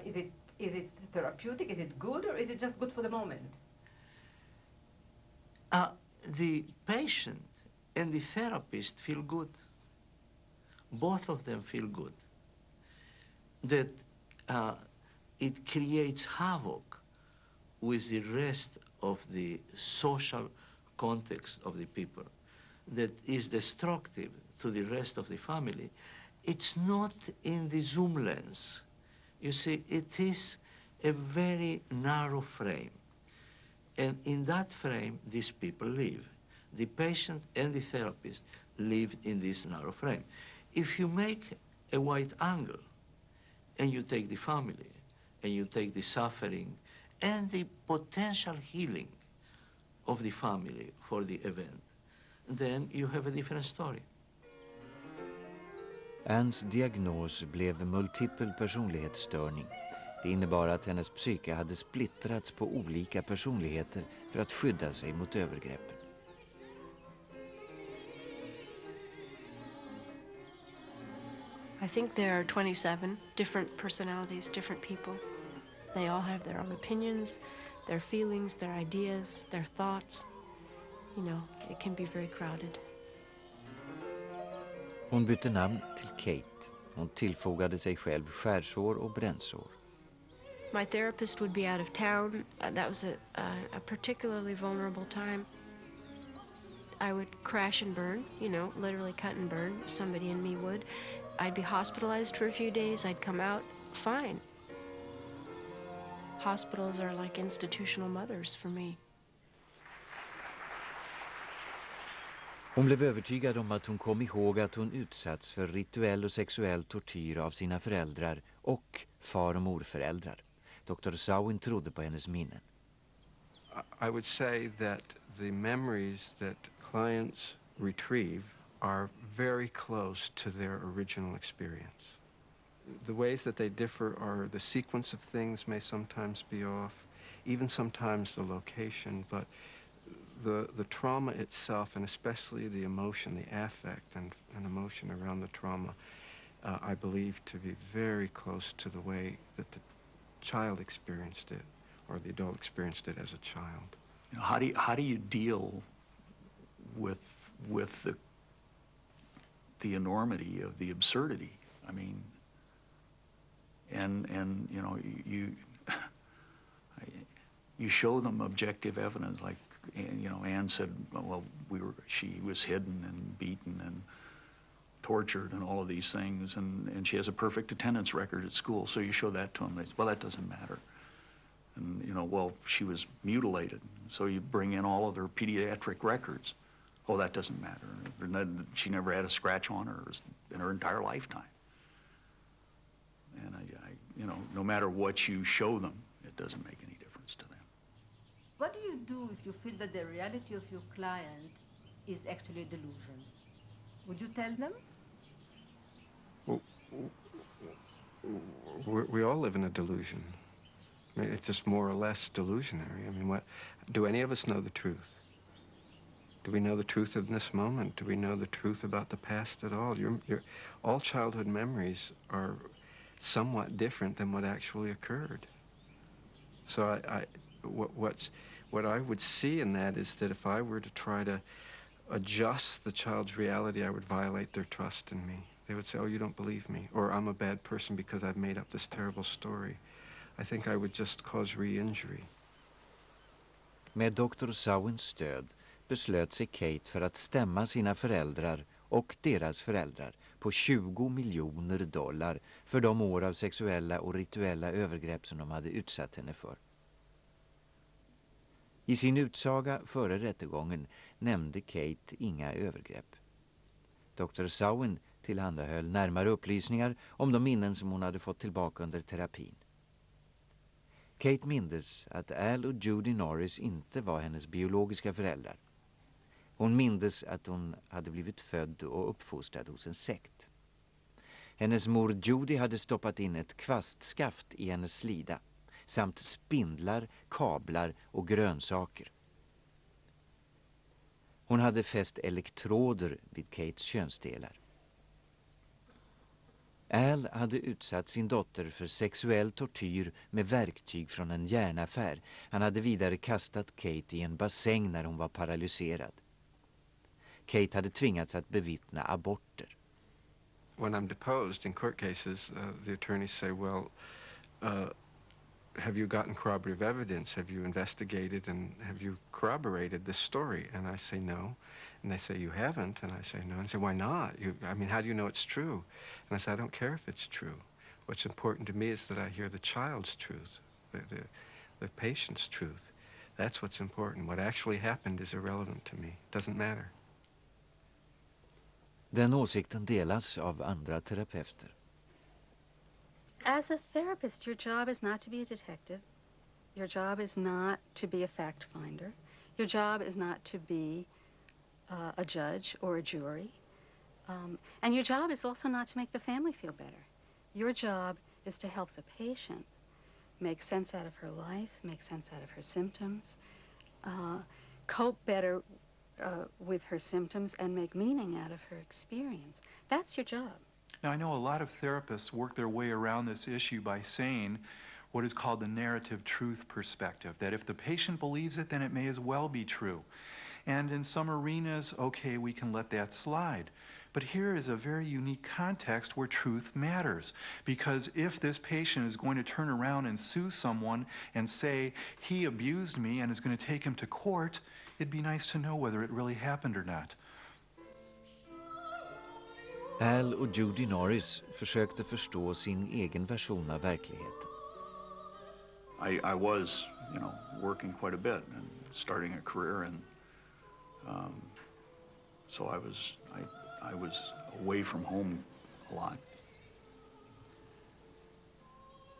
is it therapeutic? Is it good, or is it just good for the moment? The patient and the therapist feel good. Both of them feel good. That it creates havoc with the rest of the social context of the people, that is destructive to the rest of the family. It's not in the zoom lens. You see, it is a very narrow frame. And in that frame, these people live. The patient and the therapist live in this narrow frame. If you make a wide angle, and you take the family, and you take the suffering, and the potential healing of the family for the event, then you have a different story. Anns diagnos blev multipel personlighetsstörning. Det innebar att hennes psyke hade splittrats på olika personligheter för att skydda sig mot övergreppen. I think there are 27 different personalities, different people. They all have their own opinions, their feelings, their ideas, their thoughts. You know, it can be very crowded. Hon bytte namn till Kate. Hon tillfogade sig själv skärsår och brännsår. My therapist would be out of town. That was a particularly vulnerable time. I would crash and burn, you know, literally cut and burn. Somebody in me would. I'd be hospitalized for a few days. I'd come out fine. Hospitals are like institutional mothers for me. Hon blev övertygad om att hon kom ihåg att hon utsatts för rituell och sexuell tortyr av sina föräldrar och far- och morföräldrar. Dr. Zawin trodde på hennes minnen. I would say that the memories that clients retrieve are very close to their original experience. The ways that they differ are the sequence of things may sometimes be off, even sometimes the location, but the trauma itself, and especially the emotion, the affect and emotion around the trauma, I believe to be very close to the way that the child experienced it, or the adult experienced it as a child. You know, how do you deal with the enormity of the absurdity? I mean, and you know, you show them objective evidence, like, you know, Anne said, well, she was hidden and beaten and tortured and all of these things, and she has a perfect attendance record at school, so you show that to them. They say, well, that doesn't matter. And, you know, well, she was mutilated, so you bring in all of their pediatric records. Oh, that doesn't matter. She never had a scratch on her in her entire lifetime. And you know, no matter what you show them, it doesn't make any difference to them. What do you do if you feel that the reality of your client is actually a delusion? Would you tell them? Well, we all live in a delusion. I mean, it's just more or less delusionary. I mean, do any of us know the truth? Do we know the truth in this moment? Do we know the truth about the past at all? All childhood memories are somewhat different than what actually occurred. So what I would see in that is that if I were to try to adjust the child's reality, I would violate their trust in me. They would say, oh, you don't believe me, or I'm a bad person because I've made up this terrible story. I think I would just cause re-injury. Med Dr. Sawins stöd beslöt sig Kate för att stämma sina föräldrar och deras föräldrar på $20 miljoner för de år av sexuella och rituella övergrepp som de hade utsatt henne för. I sin utsaga före rättegången nämnde Kate inga övergrepp. Dr. Sawin tillhandahöll närmare upplysningar om de minnen som hon hade fått tillbaka under terapin. Kate mindes att Al och Judy Norris inte var hennes biologiska föräldrar. Hon mindes att hon hade blivit född och uppfostrad hos en sekt. Hennes mor Judy hade stoppat in ett kvastskaft i hennes slida samt spindlar, kablar och grönsaker. Hon hade fäst elektroder vid Kates könsdelar. Al hade utsatt sin dotter för sexuell tortyr med verktyg från en järnaffär. Han hade vidare kastat Kate i en bassäng när hon var paralyserad. Kate hade tvingats att bevittna aborter. When I'm deposed in court cases, the attorneys say, well, have you gotten corroborative evidence? Have you investigated and have you corroborated this story? And I say no. And they say, you haven't? And I say no. And they say, why not? I mean, how do you know it's true? And I say, I don't care if it's true. What's important to me is that I hear the child's truth, the patient's truth. That's what's important. What actually happened is irrelevant to me. It doesn't matter. Den åsikten delas av andra terapeuter. As a therapist, your job is not to be a detective. Your job is not to be a fact finder. Your job is not to be a judge or a jury. And your job is also not to make the family feel better. Your job is to help the patient make sense out of her life, make sense out of her symptoms, cope better with her symptoms, and make meaning out of her experience. That's your job. Now, I know a lot of therapists work their way around this issue by saying what is called the narrative truth perspective, that if the patient believes it, then it may as well be true. And in some arenas, okay, we can let that slide. But here is a very unique context where truth matters. Because if this patient is going to turn around and sue someone and say, he abused me, and is going to take him to court, it'd be nice to know whether it really happened or not. Al och Judy Norris försökte förstå sin egen version av verkligheten. I was, you know, working quite a bit and starting a career, and so I was away from home a lot.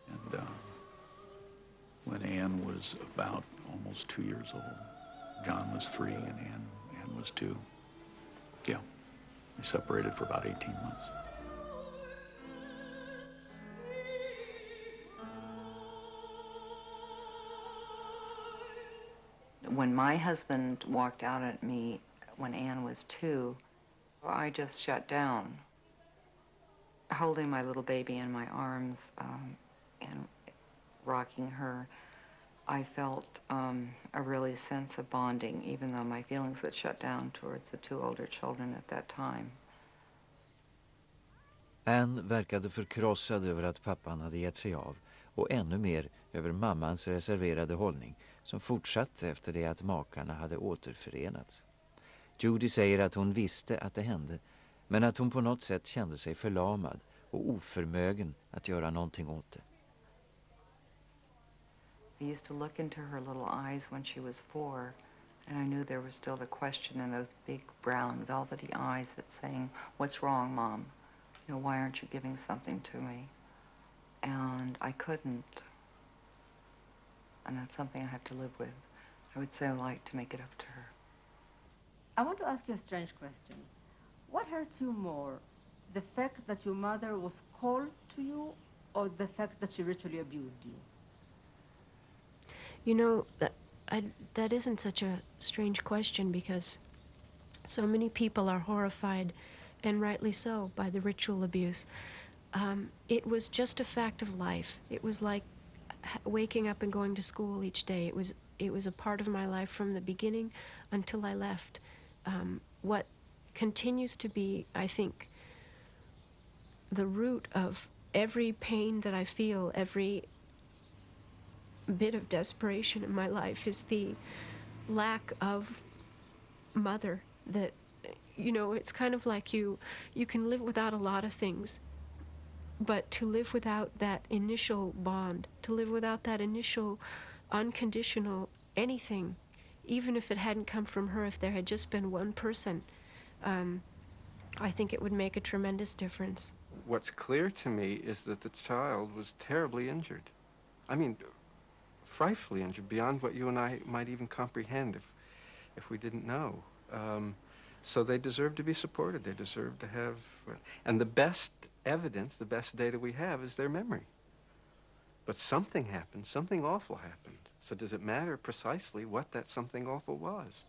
And when Anne was about almost 2 years old, John was 3 and Anne was 2. Yeah, we separated for about 18 months. When my husband walked out at me when Anne was 2, I just shut down. holding my little baby in my arms and rocking her, I felt a really sense of bonding, even though my feelings had shut down towards the two older children at that time. Anne verkade förkrossad över att pappan hade gett sig av och ännu mer över mammans reserverade hållning som fortsatte efter det att makarna hade återförenats. Judy säger att hon visste att det hände, men att hon på något sätt kände sig förlamad och oförmögen att göra någonting åt det. I used to look into her little eyes when she was 4, and I knew there was still the question in those big brown velvety eyes that's saying, "What's wrong, Mom? You know, why aren't you giving something to me?" And I couldn't. And that's something I have to live with. I would say I like to make it up to her. I want to ask you a strange question. What hurts you more, the fact that your mother was cold to you or the fact that she ritually abused you? You know, that isn't such a strange question because so many people are horrified, and rightly so, by the ritual abuse. It was just a fact of life. It was like waking up and going to school each day. It was a part of my life from the beginning until I left. What continues to be, I think, the root of every pain that I feel, every bit of desperation in my life is the lack of mother. That, you know, it's kind of like you can live without a lot of things, but to live without that initial bond, to live without that initial unconditional anything, even if it hadn't come from her, if there had just been one person, I think it would make a tremendous difference. What's clear to me is that the child was terribly injured. I mean, frightfully injured, beyond what you and I might even comprehend if we didn't know. So they deserve to be supported. They deserve to have... And the best evidence, the best data we have is their memory. But something happened, something awful happened. So does it matter precisely what that something awful was?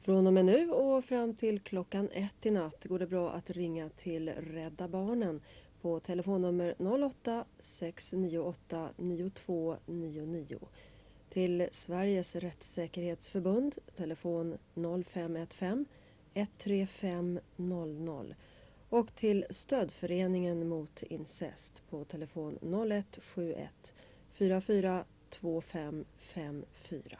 Från och med nu och fram till klockan 1 i natt går det bra att ringa till Rädda Barnen på telefonnummer 08 698 9299. Till Sveriges rättssäkerhetsförbund telefon 0515 135 00 och till Stödföreningen mot incest på telefon 0171 44 2554.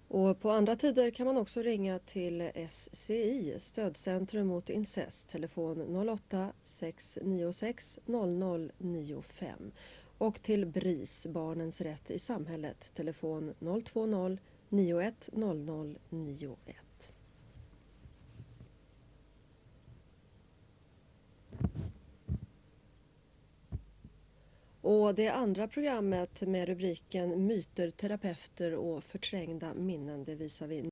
Och på andra tider kan man också ringa till SCI, Stödcentrum mot incest, telefon 08 696 0095. Och till BRIS, Barnens rätt i samhället, telefon 020 91 00 91. Och det andra programmet med rubriken myter, terapeuter och förträngda minnen, det visar vi